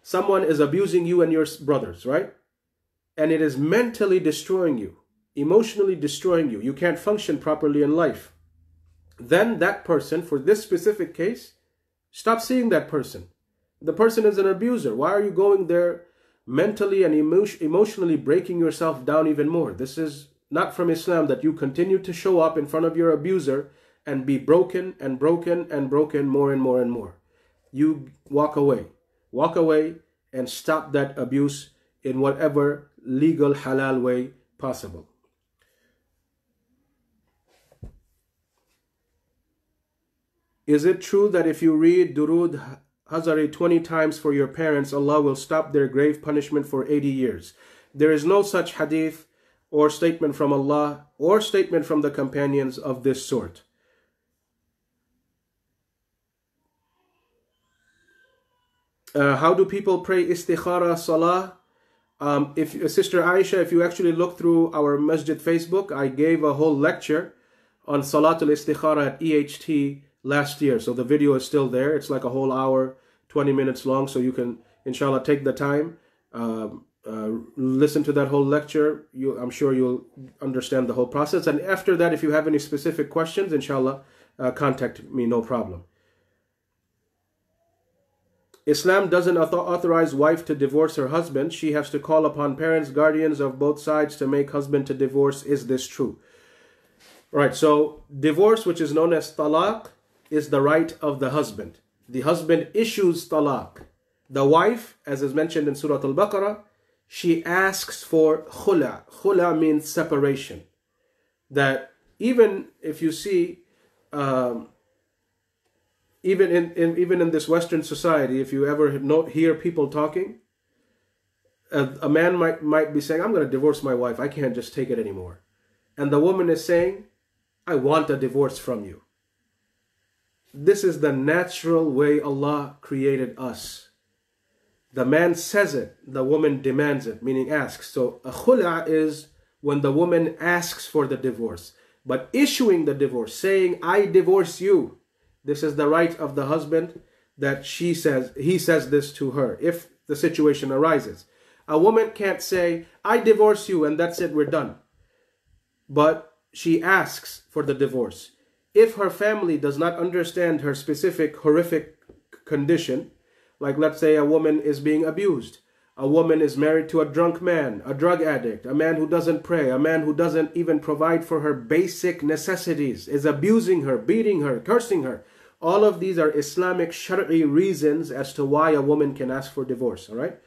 Speaker 1: someone is abusing you and your brothers, right? And it is mentally destroying you, emotionally destroying you. You can't function properly in life. Then that person, for this specific case, stop seeing that person. The person is an abuser. Why are you going there mentally and emotionally breaking yourself down even more? This is not from Islam, that you continue to show up in front of your abuser and be broken and broken and broken more and more and more. You walk away. Walk away and stop that abuse in whatever legal halal way possible. Is it true that if you read Durud Hazari 20 times for your parents, Allah will stop their grave punishment for 80 years? There is no such hadith or statement from Allah or statement from the companions of this sort. How do people pray istikhara salah? Sister Aisha, if you actually look through our masjid Facebook, I gave a whole lecture on Salatul Istikhara at EHT last year. So the video is still there. It's like a whole hour, 20 minutes long. So you can, inshallah, take the time, listen to that whole lecture. I'm sure you'll understand the whole process. And after that, if you have any specific questions, inshallah, contact me, no problem. Islam doesn't authorize wife to divorce her husband. She has to call upon parents, guardians of both sides to make husband to divorce. Is this true? Right, so divorce, which is known as talaq, is the right of the husband. The husband issues talaq. The wife, as is mentioned in Surah Al-Baqarah, she asks for khula. Khula means separation. That even if you see, even in this Western society, if you ever hear people talking, a man might be saying, I'm going to divorce my wife. I can't just take it anymore. And the woman is saying, I want a divorce from you. This is the natural way Allah created us. The man says it, the woman demands it, meaning asks. So a khula is when the woman asks for the divorce. But issuing the divorce, saying, I divorce you, this is the right of the husband, that he says this to her if the situation arises. A woman can't say, I divorce you and that's it, we're done. But she asks for the divorce. If her family does not understand her specific horrific condition, like let's say a woman is being abused, a woman is married to a drunk man, a drug addict, a man who doesn't pray, a man who doesn't even provide for her basic necessities, is abusing her, beating her, cursing her, All of these are Islamic Shari'i reasons as to why a woman can ask for divorce. All right,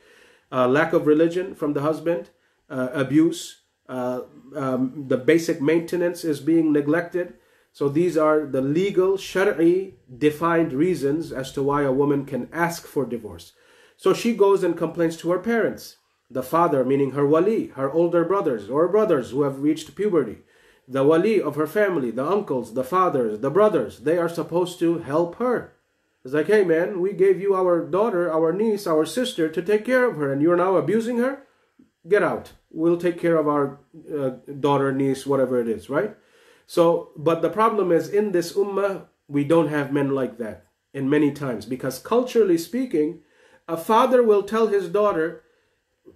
Speaker 1: lack of religion from the husband, abuse, the basic maintenance is being neglected. So these are the legal, Shari'i defined reasons as to why a woman can ask for divorce. So she goes and complains to her parents. The father, meaning her wali, her older brothers or brothers who have reached puberty. The wali of her family, the uncles, the fathers, the brothers, they are supposed to help her. It's like, hey man, we gave you our daughter, our niece, our sister to take care of her, and you're now abusing her? Get out. We'll take care of our daughter, niece, whatever it is, right? So, but the problem is in this ummah, we don't have men like that in many times, because culturally speaking, a father will tell his daughter,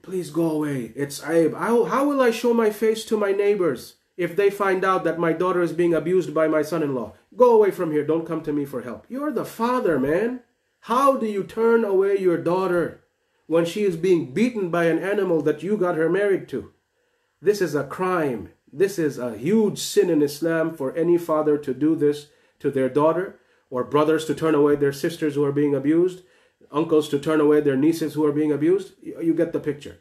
Speaker 1: please go away. It's aib. How will I show my face to my neighbors if they find out that my daughter is being abused by my son-in-law? Go away from here. Don't come to me for help. You're the father, man. How do you turn away your daughter when she is being beaten by an animal that you got her married to? This is a crime. This is a huge sin in Islam for any father to do this to their daughter, or brothers to turn away their sisters who are being abused, uncles to turn away their nieces who are being abused. You get the picture.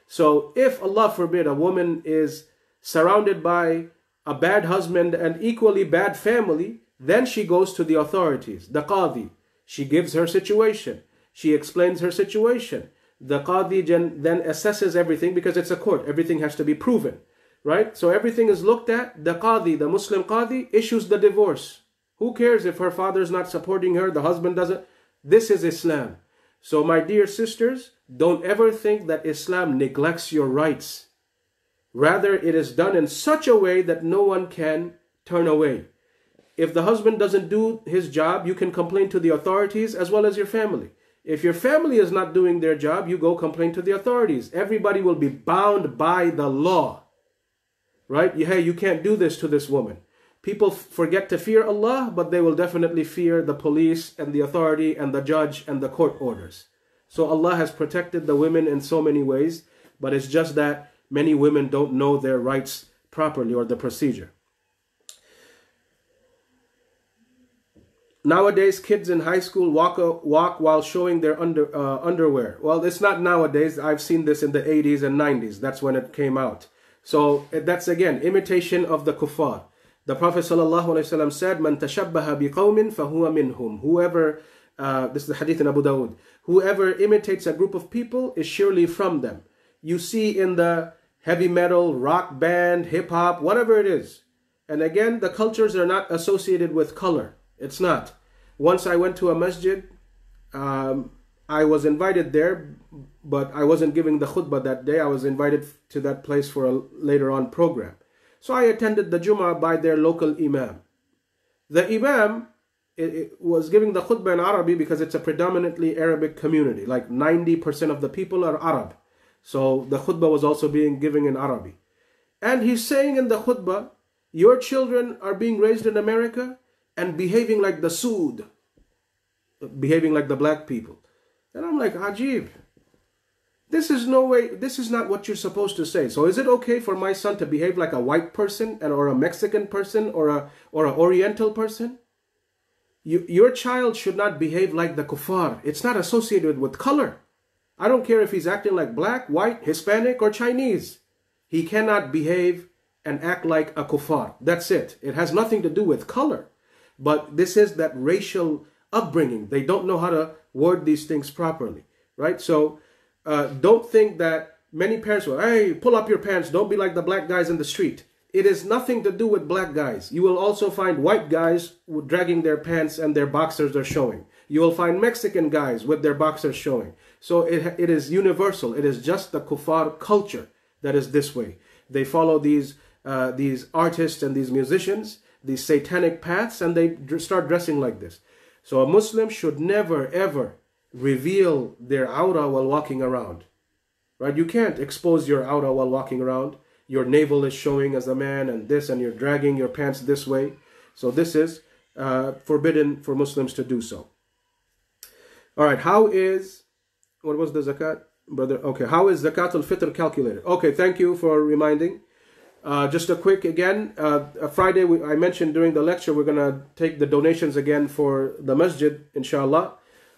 Speaker 1: So if, Allah forbid, a woman is surrounded by a bad husband and equally bad family, then she goes to the authorities, the qadi. She gives her situation. She explains her situation. The qadi then assesses everything, because it's a court. Everything has to be proven, right? So everything is looked at. The qadi, the Muslim qadi, issues the divorce. Who cares if her father's not supporting her, the husband doesn't? This is Islam. So my dear sisters, don't ever think that Islam neglects your rights. Rather, it is done in such a way that no one can turn away. If the husband doesn't do his job, you can complain to the authorities as well as your family. If your family is not doing their job, you go complain to the authorities. Everybody will be bound by the law. Right? Hey, you can't do this to this woman. People forget to fear Allah, but they will definitely fear the police and the authority and the judge and the court orders. So Allah has protected the women in so many ways, but it's just that many women don't know their rights properly or the procedure. Nowadays, kids in high school walk while showing their underwear. Well, it's not nowadays. I've seen this in the 80s and 90s. That's when it came out. So that's again imitation of the kuffar. The Prophet ﷺ said, "Man tashabbaha biqawmin fahuwa minhum." Whoever, this is the hadith in Abu Dawud, whoever imitates a group of people is surely from them. You see in the heavy metal, rock band, hip hop, whatever it is. And again, the cultures are not associated with color. It's not. Once I went to a masjid, I was invited there, but I wasn't giving the khutbah that day. I was invited to that place for a later on program. So I attended the Jummah by their local Imam. The Imam was giving the khutbah in Arabic because it's a predominantly Arabic community. Like 90% of the people are Arab. So the khutbah was also being given in Arabic. And he's saying in the khutbah, your children are being raised in America and behaving like the Sood, behaving like the black people. And I'm like, Ajib. This is no way, this is not what you're supposed to say. So is it okay for my son to behave like a white person or a Mexican person or an Oriental person? Your child should not behave like the kuffar. It's not associated with color. I don't care if he's acting like black, white, Hispanic, or Chinese. He cannot behave and act like a kuffar. That's it. It has nothing to do with color. But this is that racial upbringing. They don't know how to word these things properly, right? So don't think that many parents will, hey, pull up your pants. Don't be like the black guys in the street. It has nothing to do with black guys. You will also find white guys dragging their pants and their boxers are showing. You will find Mexican guys with their boxers showing. So it is universal. It is just the kuffar culture that is this way. They follow these artists and these musicians, these satanic paths, and they start dressing like this. So a Muslim should never, ever reveal their awrah while walking around. Right? You can't expose your awrah while walking around. Your navel is showing as a man and this, and you're dragging your pants this way. So this is forbidden for Muslims to do so. All right, what was the zakat? Brother, okay, how is zakatul fitr calculated? Okay, thank you for reminding. Just a quick again, Friday, I mentioned during the lecture, we're going to take the donations again for the masjid, inshallah.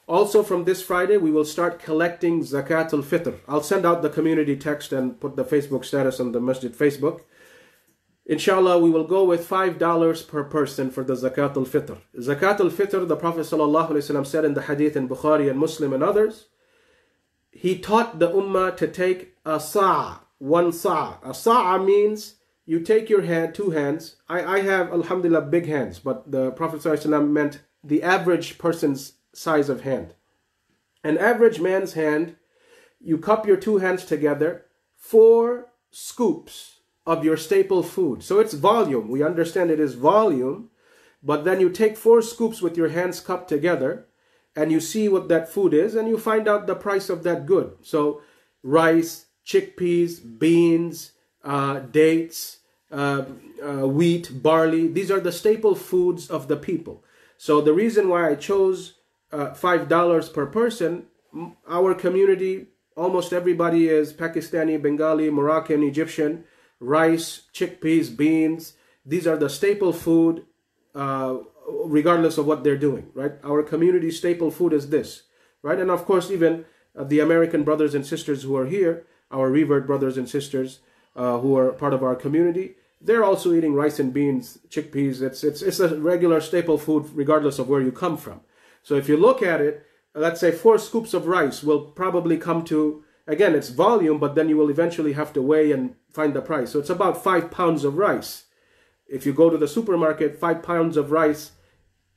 Speaker 1: Also from this Friday, we will start collecting Zakat al-Fitr. I'll send out the community text and put the Facebook status on the masjid Facebook. Inshallah, we will go with $5 per person for the Zakat al-Fitr. Zakat al-Fitr, the Prophet ﷺ said in the hadith in Bukhari and Muslim and others, he taught the ummah to take a sa', one sa'. A sa' means you take your hand, two hands. I have, alhamdulillah, big hands, but the Prophet ﷺ meant the average person's size of hand. An average man's hand, you cup your two hands together, 4 scoops of your staple food. So it's volume. We understand it is volume, but then you take 4 scoops with your hands cupped together and you see what that food is and you find out the price of that good. So rice, chickpeas, beans, dates, wheat, barley, these are the staple foods of the people. So the reason why I chose $5 per person, our community, almost everybody is Pakistani, Bengali, Moroccan, Egyptian. Rice, chickpeas, beans, these are the staple food regardless of what they're doing, right? Our community staple food is this, right? And of course, even the American brothers and sisters who are here, our revered brothers and sisters who are part of our community, they're also eating rice and beans, chickpeas. It's a regular staple food regardless of where you come from. So if you look at it, let's say 4 scoops of rice will probably come to, again, it's volume, but then you will eventually have to weigh and find the price. So it's about 5 pounds of rice. If you go to the supermarket, 5 pounds of rice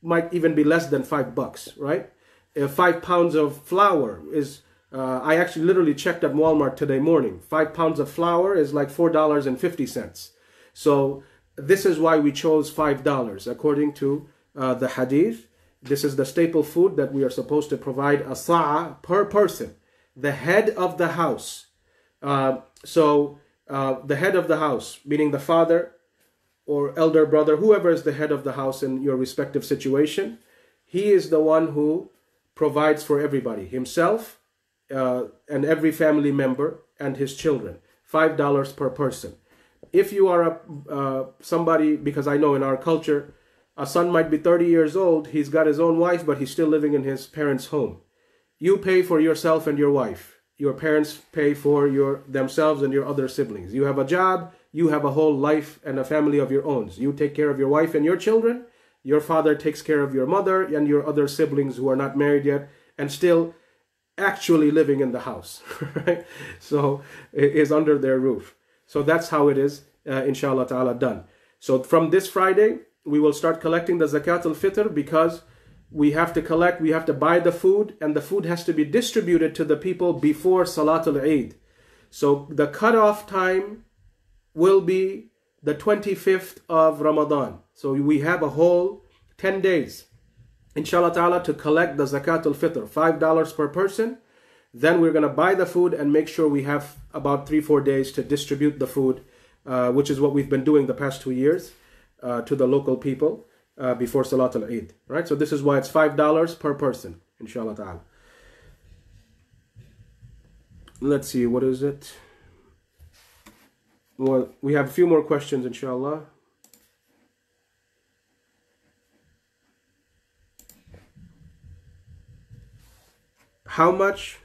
Speaker 1: might even be less than $5, right? 5 pounds of flour is, I actually literally checked at Walmart today morning. 5 pounds of flour is like $4.50. So this is why we chose $5. According to the hadith, this is the staple food that we are supposed to provide a sa'a per person. The head of the house. The head of the house, meaning the father or elder brother, whoever is the head of the house in your respective situation, he is the one who provides for everybody, himself and every family member and his children. $5 per person. If you are somebody, because I know in our culture, a son might be 30 years old, he's got his own wife, but he's still living in his parents' home. You pay for yourself and your wife. Your parents pay for themselves and your other siblings. You have a job, you have a whole life and a family of your own. You take care of your wife and your children. Your father takes care of your mother and your other siblings who are not married yet and still actually living in the house, right? So it is under their roof. So that's how it is, inshallah ta'ala, done. So from this Friday, we will start collecting the Zakat al-Fitr because we have to collect, we have to buy the food, and the food has to be distributed to the people before Salatul Eid. So the cutoff time will be the 25th of Ramadan. So we have a whole 10 days, inshallah ta'ala, to collect the Zakat al-Fitr, $5 per person. Then we're going to buy the food and make sure we have about 3-4 days to distribute the food, which is what we've been doing the past 2 years to the local people. Before Salatul Eid, right? So this is why it's $5 per person, inshallah ta'ala. Let's see, what is it? Well, we have a few more questions, inshallah. How much?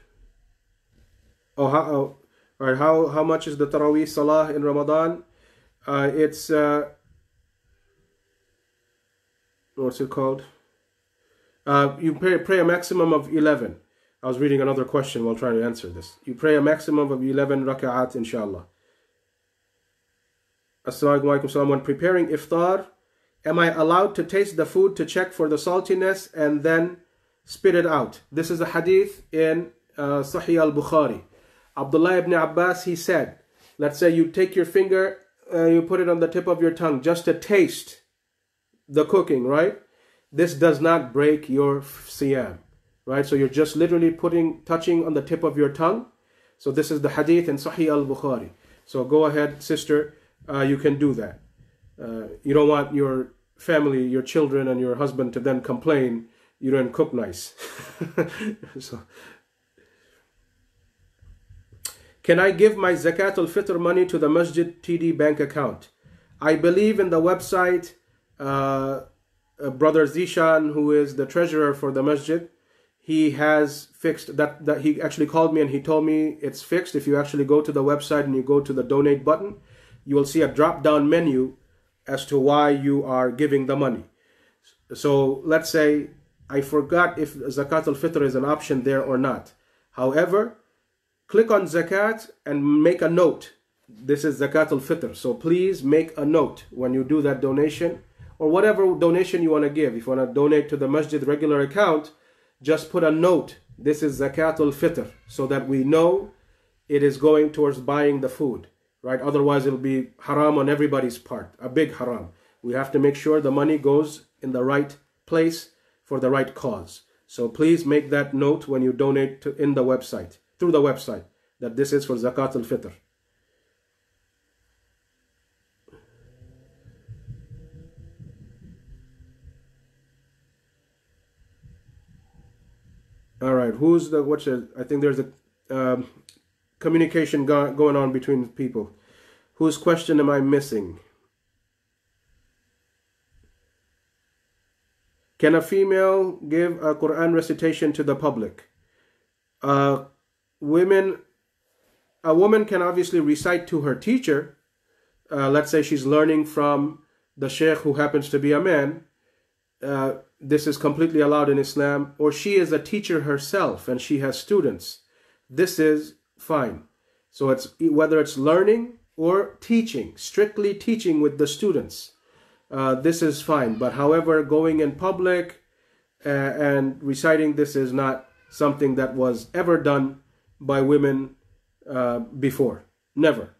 Speaker 1: All right. How much is the Taraweeh Salah in Ramadan? It's what's it called? You pray a maximum of 11. I was reading another question while trying to answer this. You pray a maximum of 11 raka'at, inshallah. Assalamu alaikum. When preparing iftar, am I allowed to taste the food to check for the saltiness and then spit it out? This is a hadith in Sahih al-Bukhari. Abdullah ibn Abbas, he said, let's say you take your finger, you put it on the tip of your tongue just to taste the cooking, right? This does not break your siyam, right? So you're just literally touching on the tip of your tongue. So this is the hadith in Sahih al-Bukhari. So go ahead, sister, you can do that. You don't want your family, your children and your husband to then complain you didn't cook nice. So, Can I give my Zakat al-Fitr money to the Masjid TD bank account? I believe in the website, Brother Zishan, who is the treasurer for the masjid, he has fixed that he actually called me and he told me it's fixed. If you actually go to the website and you go to the donate button, you will see a drop-down menu as to why you are giving the money. So let's say I forgot if Zakat al-Fitr is an option there or not. However, click on Zakat and make a note. This is Zakat al-Fitr. So please make a note when you do that donation, or whatever donation you want to give. If you want to donate to the masjid regular account, just put a note. This is Zakat al-Fitr, so that we know it is going towards buying the food, right? Otherwise, it'll be haram on everybody's part, a big haram. We have to make sure the money goes in the right place for the right cause. So please make that note when you donate through the website, that this is for Zakat al-Fitr. All right, I think there's a communication going on between people. Whose question am I missing? Can a female give a Quran recitation to the public? A woman can obviously recite to her teacher. Let's say she's learning from the sheikh who happens to be a man. This is completely allowed in Islam. Or she is a teacher herself and she has students. This is fine. So it's whether it's learning or teaching, strictly teaching with the students. This is fine. But however, going in public and reciting, this is not something that was ever done by women before. Never.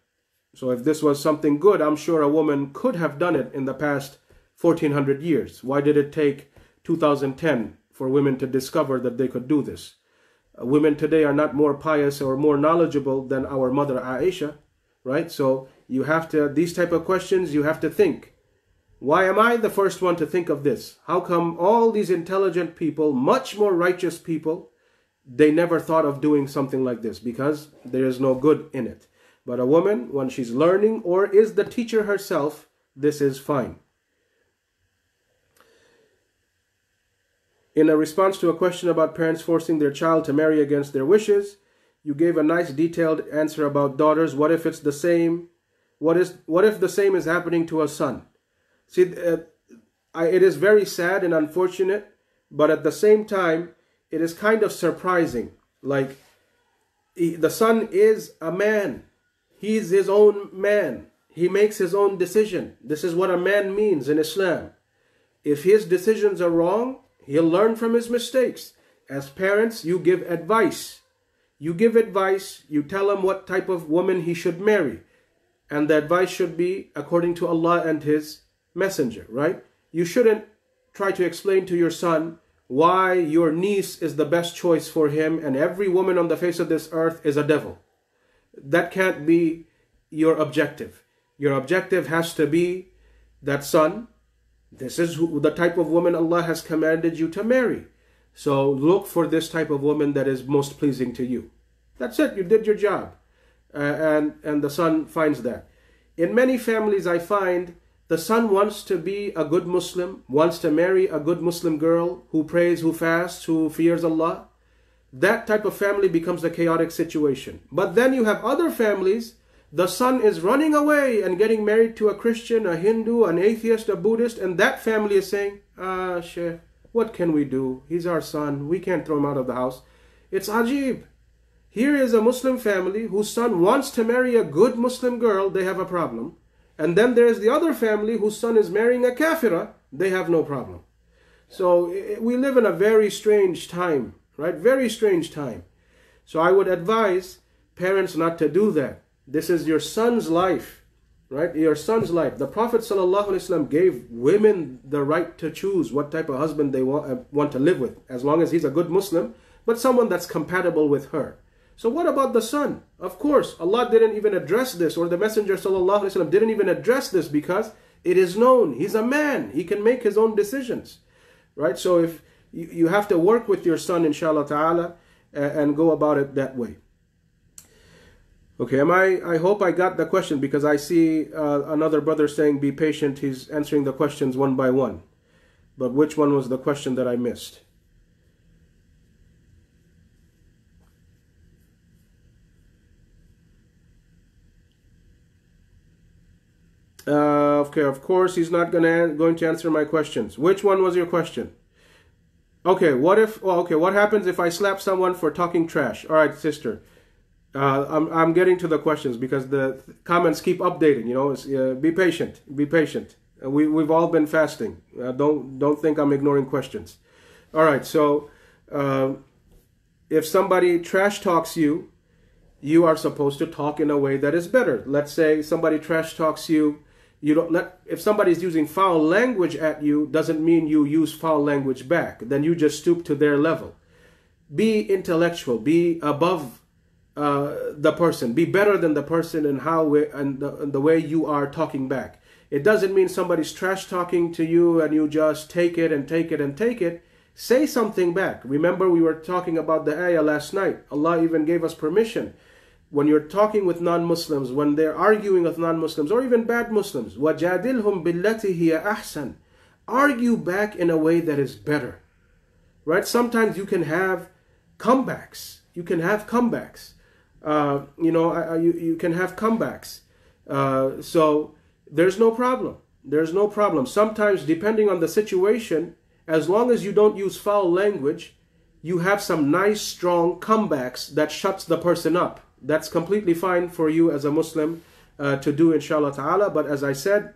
Speaker 1: So if this was something good, I'm sure a woman could have done it in the past 1400 years. Why did it take 2010 for women to discover that they could do this? Women today are not more pious or more knowledgeable than our mother Aisha, right? So you have to, these type of questions, you have to think. Why am I the first one to think of this? How come all these intelligent people, much more righteous people, they never thought of doing something like this? Because there is no good in it. But a woman, when she's learning or is the teacher herself, this is fine. In a response to a question about parents forcing their child to marry against their wishes, you gave a nice detailed answer about daughters. What if it's the same? What if the same is happening to a son? See, it is very sad and unfortunate, but at the same time, it is kind of surprising. Like, the son is a man. He's his own man. He makes his own decision. This is what a man means in Islam. If his decisions are wrong, he'll learn from his mistakes. As parents, you give advice. You give advice. You tell him what type of woman he should marry. And the advice should be according to Allah and His Messenger, right? You shouldn't try to explain to your son why your niece is the best choice for him and every woman on the face of this earth is a devil. That can't be your objective. Your objective has to be that, son, this is the type of woman Allah has commanded you to marry. So look for this type of woman that is most pleasing to you. That's it. You did your job. And the son finds that. In many families, I find the son wants to be a good Muslim, wants to marry a good Muslim girl who prays, who fasts, who fears Allah. That type of family becomes a chaotic situation. But then you have other families, the son is running away and getting married to a Christian, a Hindu, an atheist, a Buddhist, and that family is saying, Sheikh, what can we do? He's our son. We can't throw him out of the house. It's ajib. Here is a Muslim family whose son wants to marry a good Muslim girl. They have a problem. And then there's the other family whose son is marrying a kafira. They have no problem. So we live in a very strange time, right? Very strange time. So I would advise parents not to do that. This is your son's life, right? Your son's life. The Prophet ﷺ gave women the right to choose what type of husband they want to live with, as long as he's a good Muslim, but someone that's compatible with her. So what about the son? Of course, Allah didn't even address this, or the Messenger ﷺ didn't even address this, because it is known. He's a man. He can make his own decisions, right? So if you have to work with your son, inshallah ta'ala, and go about it that way. Okay, I hope I got the question, because I see another brother saying be patient. He's answering the questions one by one. But which one was the question that I missed? Okay, of course he's not going to answer my questions. Which one was your question? Okay, what happens if I slap someone for talking trash? All right, sister. I'm getting to the questions because the comments keep updating. You know, be patient. Be patient. We've all been fasting. Don't think I'm ignoring questions. All right. So, if somebody trash talks you, you are supposed to talk in a way that is better. Let's say somebody trash talks you. If somebody's using foul language at you, doesn't mean you use foul language back. Then you just stoop to their level. Be intellectual. Be above the person. Be better than the person in the way you are talking back. It doesn't mean somebody's trash talking to you and you just take it and take it and take it. Say something back. Remember, we were talking about the ayah last night. Allah even gave us permission. When you're talking with non-Muslims, when they're arguing with non-Muslims or even bad Muslims, وَجَادِلْهُمْ بِالَّتِي هِيَ أَحْسَنُ. Argue back in a way that is better. Right? Sometimes you can have comebacks. You can have comebacks. You can have comebacks. So there's no problem. There's no problem. Sometimes, depending on the situation, as long as you don't use foul language, you have some nice, strong comebacks that shuts the person up. That's completely fine for you as a Muslim to do, inshallah ta'ala. But as I said,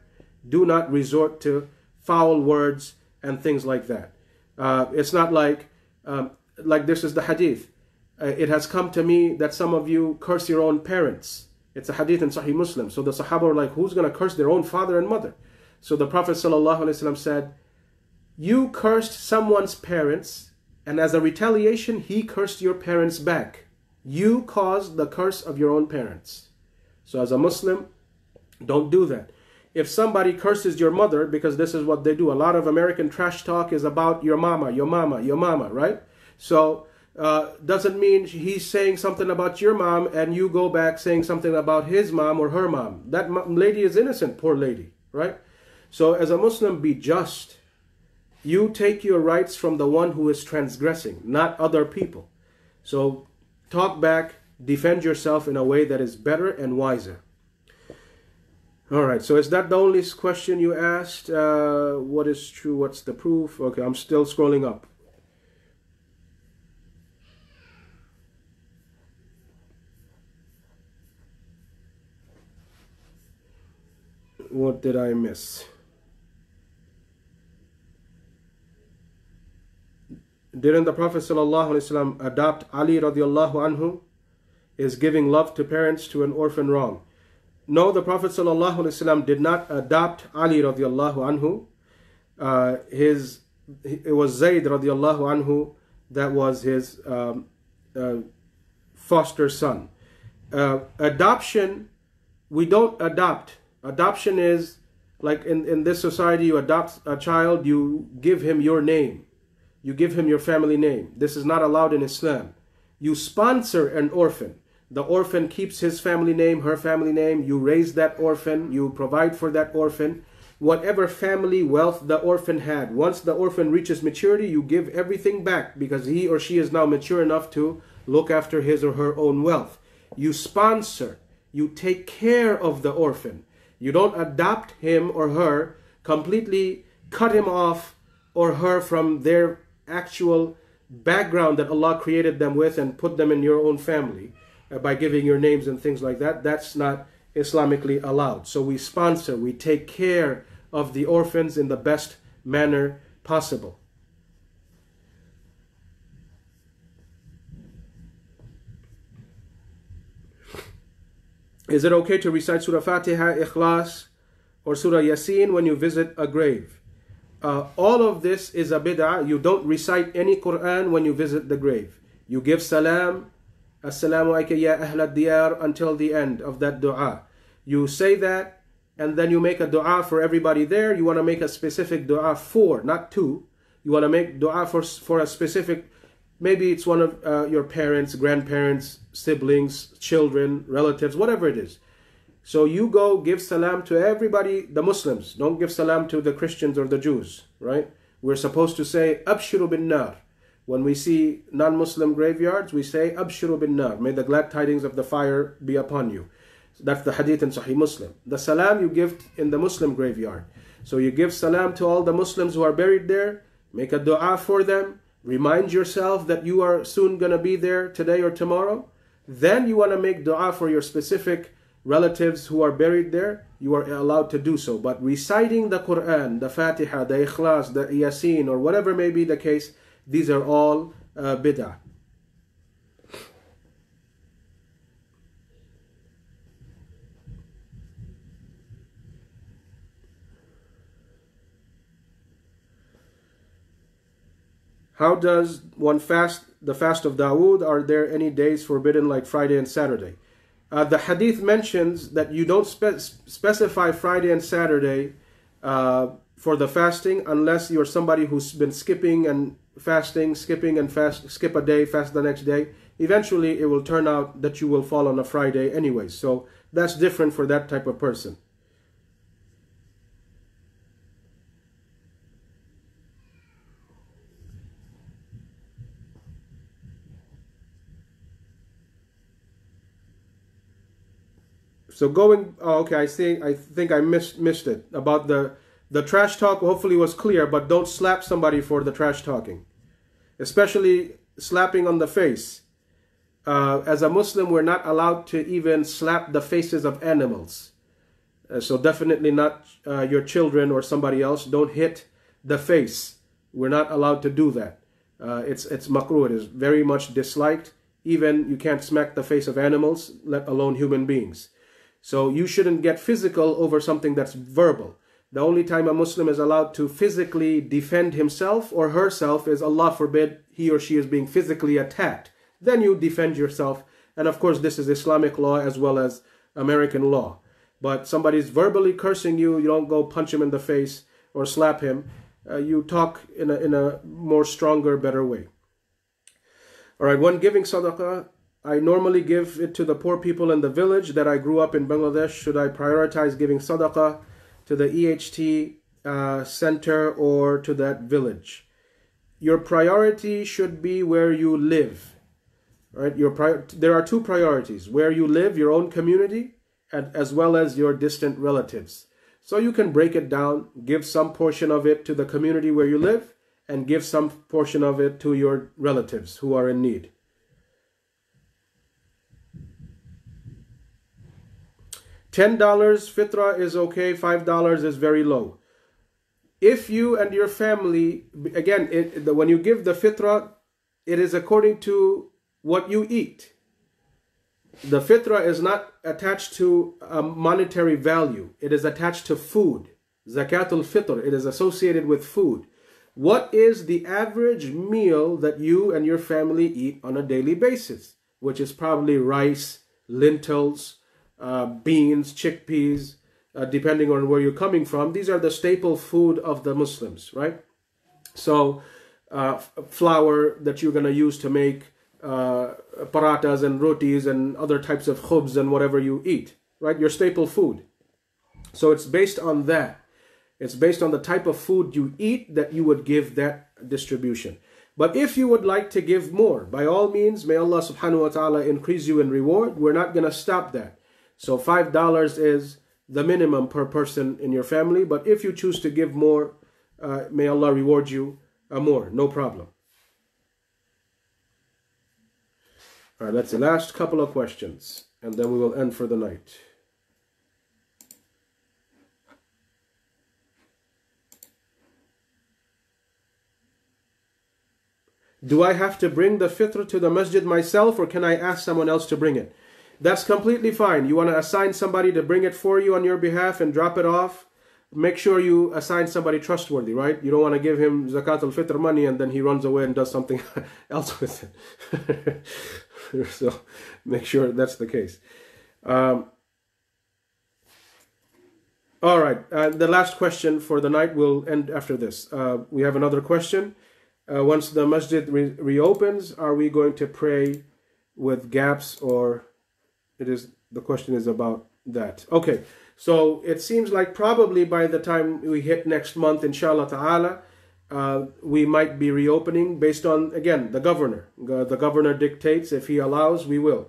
Speaker 1: do not resort to foul words and things like that. It's not like this is the hadith. It has come to me that some of you curse your own parents. It's a hadith in Sahih Muslim. So the Sahaba were like, who's going to curse their own father and mother? So the Prophet ﷺ said, you cursed someone's parents, and as a retaliation, he cursed your parents back. You caused the curse of your own parents. So as a Muslim, don't do that. If somebody curses your mother, because this is what they do, a lot of American trash talk is about your mama, your mama, your mama, right? So doesn't mean he's saying something about your mom and you go back saying something about his mom or her mom. That lady is innocent, poor lady, right? So as a Muslim, be just. You take your rights from the one who is transgressing, not other people. So talk back, defend yourself in a way that is better and wiser. All right, so is that the only question you asked? What is true? What's the proof? Okay, I'm still scrolling up. What did I miss? Didn't the Prophet ﷺ adopt Ali radiallahu anhu? Is giving love to parents to an orphan wrong? No, the Prophet ﷺ did not adopt Ali radiallahu anhu. It was Zayd radiallahu anhu that was his foster son. Adoption, we don't adopt. Adoption is like in this society, you adopt a child, you give him your name. You give him your family name. This is not allowed in Islam. You sponsor an orphan. The orphan keeps his family name, her family name. You raise that orphan. You provide for that orphan. Whatever family wealth the orphan had, once the orphan reaches maturity, you give everything back because he or she is now mature enough to look after his or her own wealth. You sponsor. You take care of the orphan. You don't adopt him or her, completely cut him off or her from their actual background that Allah created them with and put them in your own family by giving your names and things like that. That's not Islamically allowed. So we sponsor, we take care of the orphans in the best manner possible. Is it okay to recite Surah Fatiha, Ikhlas, or Surah Yasin when you visit a grave? All of this is a bid'ah. You don't recite any Quran when you visit the grave. You give salam, Assalamu alayka ya ahl diyar, until the end of that dua. You say that, and then you make a dua for everybody there. You want to make a specific dua for, not to. You want to make dua for a specific Maybe it's one of your parents, grandparents, siblings, children, relatives, whatever it is. So you go give salam to everybody, the Muslims. Don't give salam to the Christians or the Jews, right? We're supposed to say, Abshiru bin nar. When we see non-Muslim graveyards, we say, Abshiru bin nar. May the glad tidings of the fire be upon you. That's the hadith in Sahih Muslim. The salam you give in the Muslim graveyard. So you give salam to all the Muslims who are buried there. Make a dua for them. Remind yourself that you are soon going to be there today or tomorrow. Then you want to make dua for your specific relatives who are buried there. You are allowed to do so. But reciting the Quran, the Fatiha, the Ikhlas, the Yasin, or whatever may be the case, these are all bid'ah. How does one fast the fast of Dawood? Are there any days forbidden like Friday and Saturday? The hadith mentions that you don't specify Friday and Saturday for the fasting unless you're somebody who's been skipping and fasting, skip a day, fast the next day. Eventually it will turn out that you will fall on a Friday anyway. So that's different for that type of person. So okay, I think I missed it about the trash talk. Hopefully was clear, but don't slap somebody for the trash talking, especially slapping on the face. As a Muslim, we're not allowed to even slap the faces of animals. So definitely not your children or somebody else. Don't hit the face. We're not allowed to do that. It's makruh. It is very much disliked. Even you can't smack the face of animals, let alone human beings. So you shouldn't get physical over something that's verbal. The only time a Muslim is allowed to physically defend himself or herself is, Allah forbid, he or she is being physically attacked. Then you defend yourself. And of course, this is Islamic law as well as American law. But somebody's verbally cursing you, you don't go punch him in the face or slap him. You talk in a more stronger, better way. All right, when giving sadaqah, I normally give it to the poor people in the village that I grew up in Bangladesh. Should I prioritize giving sadaqah to the EHT center or to that village? Your priority should be where you live. Right? There are two priorities: where you live, your own community, and as well as your distant relatives. So you can break it down, give some portion of it to the community where you live, and give some portion of it to your relatives who are in need. $10 fitrah is okay, $5 is very low. If you and your family, again, when you give the fitrah, it is according to what you eat. The fitrah is not attached to a monetary value. It is attached to food. Zakatul fitr, it is associated with food. What is the average meal that you and your family eat on a daily basis? Which is probably rice, lentils, beans, chickpeas, depending on where you're coming from. These are the staple food of the Muslims, right? So flour that you're going to use to make paratas and rotis and other types of khubz and whatever you eat, right? Your staple food. So it's based on that. It's based on the type of food you eat that you would give that distribution. But if you would like to give more, by all means, may Allah subhanahu wa ta'ala increase you in reward. We're not going to stop that. So $5 is the minimum per person in your family. But if you choose to give more, may Allah reward you more. No problem. All right, that's the last couple of questions. And then we will end for the night. Do I have to bring the fitr to the masjid myself, or can I ask someone else to bring it? That's completely fine. You want to assign somebody to bring it for you on your behalf and drop it off? Make sure you assign somebody trustworthy, right? You don't want to give him zakat al-fitr money and then he runs away and does something else with it. So make sure that's the case. All right. The last question for the night will end after this. We have another question. once the masjid reopens, are we going to pray with gaps, or the question is about that? Okay, so it seems like probably by the time we hit next month, inshallah ta'ala, we might be reopening based on, again, the governor. The governor dictates. If he allows, we will.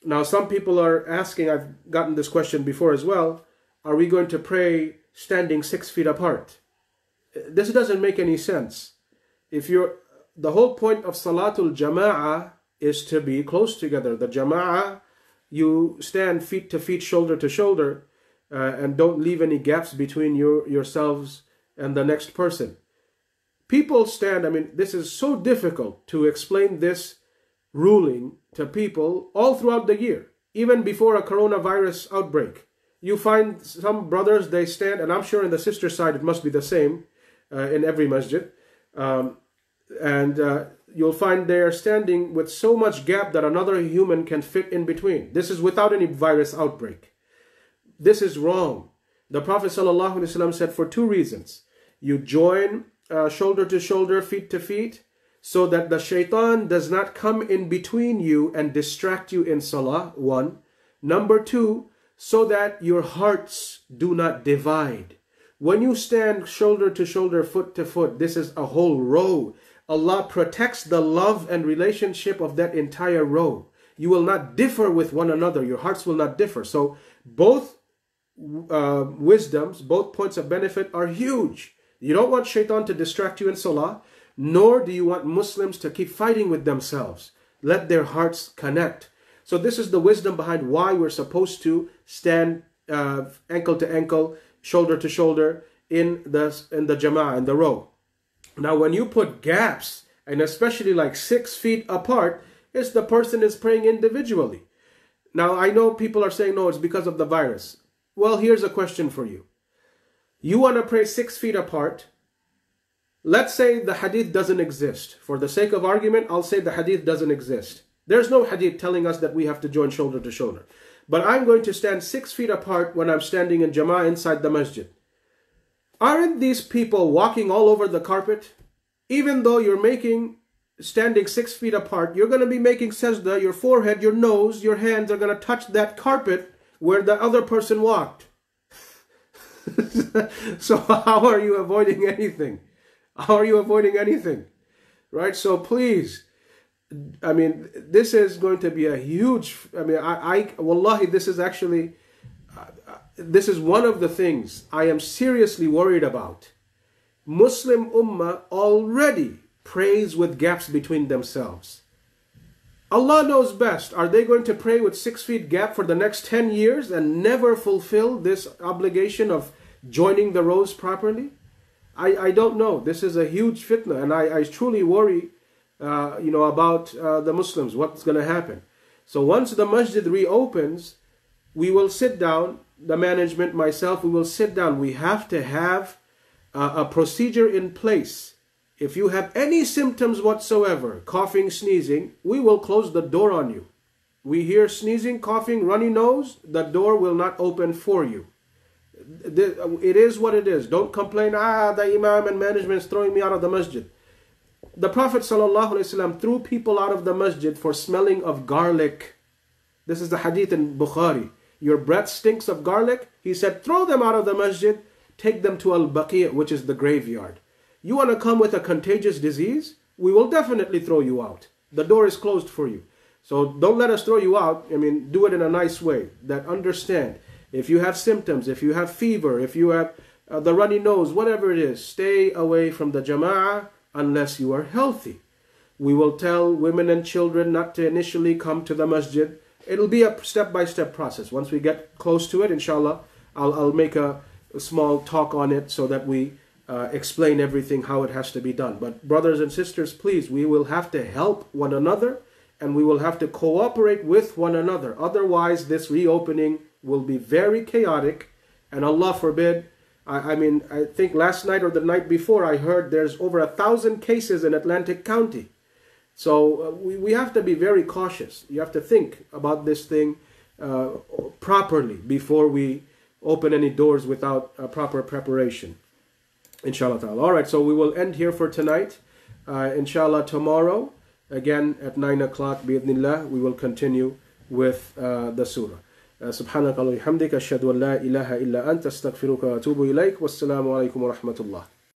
Speaker 1: Now, some people are asking, I've gotten this question before as well, are we going to pray standing 6 feet apart? This doesn't make any sense. The whole point of Salatul Jama'ah is to be close together. The Jama'ah, you stand feet to feet, shoulder to shoulder, and don't leave any gaps between yourselves and the next person. People stand, this is so difficult to explain this ruling to people all throughout the year, even before a coronavirus outbreak. You find some brothers, they stand, and I'm sure in the sister side it must be the same in every masjid, and you'll find they are standing with so much gap that another human can fit in between. This is without any virus outbreak. This is wrong. The Prophet ﷺ said for 2 reasons. You join shoulder to shoulder, feet to feet, so that the shaitan does not come in between you and distract you in salah, 1. Number 2, so that your hearts do not divide. When you stand shoulder to shoulder, foot to foot, this is a whole row. Allah protects the love and relationship of that entire row. You will not differ with one another. Your hearts will not differ. So both wisdoms, both points of benefit are huge. You don't want shaitan to distract you in salah, nor do you want Muslims to keep fighting with themselves. Let their hearts connect. So this is the wisdom behind why we're supposed to stand ankle to ankle, shoulder to shoulder in the jama'ah, in the row. Now when you put gaps, and especially like 6 feet apart, it's the person is praying individually. Now I know people are saying, no, it's because of the virus. Well, here's a question for you. You want to pray 6 feet apart. Let's say the hadith doesn't exist. For the sake of argument, I'll say the hadith doesn't exist. There's no hadith telling us that we have to join shoulder to shoulder. But I'm going to stand 6 feet apart when I'm standing in jama'ah inside the masjid. Aren't these people walking all over the carpet? Even though you're standing 6 feet apart, you're going to be making sajda, your forehead, your nose, your hands are going to touch that carpet where the other person walked. So how are you avoiding anything? How are you avoiding anything? Right? So please, this is going to be a huge, wallahi, this is actually, this is one of the things I am seriously worried about. Muslim Ummah already prays with gaps between themselves. Allah knows best. Are they going to pray with 6 feet gap for the next 10 years and never fulfill this obligation of joining the rows properly? I don't know. This is a huge fitna, and I truly worry about the Muslims, what's going to happen. So once the masjid reopens, we will sit down, the management, myself, we will sit down. We have to have a procedure in place. If you have any symptoms whatsoever, coughing, sneezing, we will close the door on you. We hear sneezing, coughing, runny nose, the door will not open for you. It is what it is. Don't complain, the Imam and management is throwing me out of the masjid. The Prophet ﷺ threw people out of the masjid for smelling of garlic. This is the hadith in Bukhari. Your breath stinks of garlic. He said, throw them out of the masjid, take them to Al-Baqi', which is the graveyard. You want to come with a contagious disease? We will definitely throw you out. The door is closed for you. So don't let us throw you out. Do it in a nice way. That understand. If you have symptoms, if you have fever, if you have the runny nose, whatever it is, stay away from the jama'ah unless you are healthy. We will tell women and children not to initially come to the masjid. It'll be a step-by-step process. Once we get close to it, inshallah, I'll make a small talk on it so that we explain everything, how it has to be done. But brothers and sisters, please, we will have to help one another and we will have to cooperate with one another. Otherwise, this reopening will be very chaotic, and Allah forbid. I think last night or the night before I heard there's over 1,000 cases in Atlantic County. So we have to be very cautious. You have to think about this thing properly before we open any doors without proper preparation. Inshallah ta'ala. All right, so we will end here for tonight. Inshallah, tomorrow, again at 9 o'clock, bi'idhnillah, we will continue with the surah. سبحانك اللهم وبحمدك أشهد أن لا إله إلا أنت أستغفرك وأتوب إليك والسلام عليكم ورحمة الله.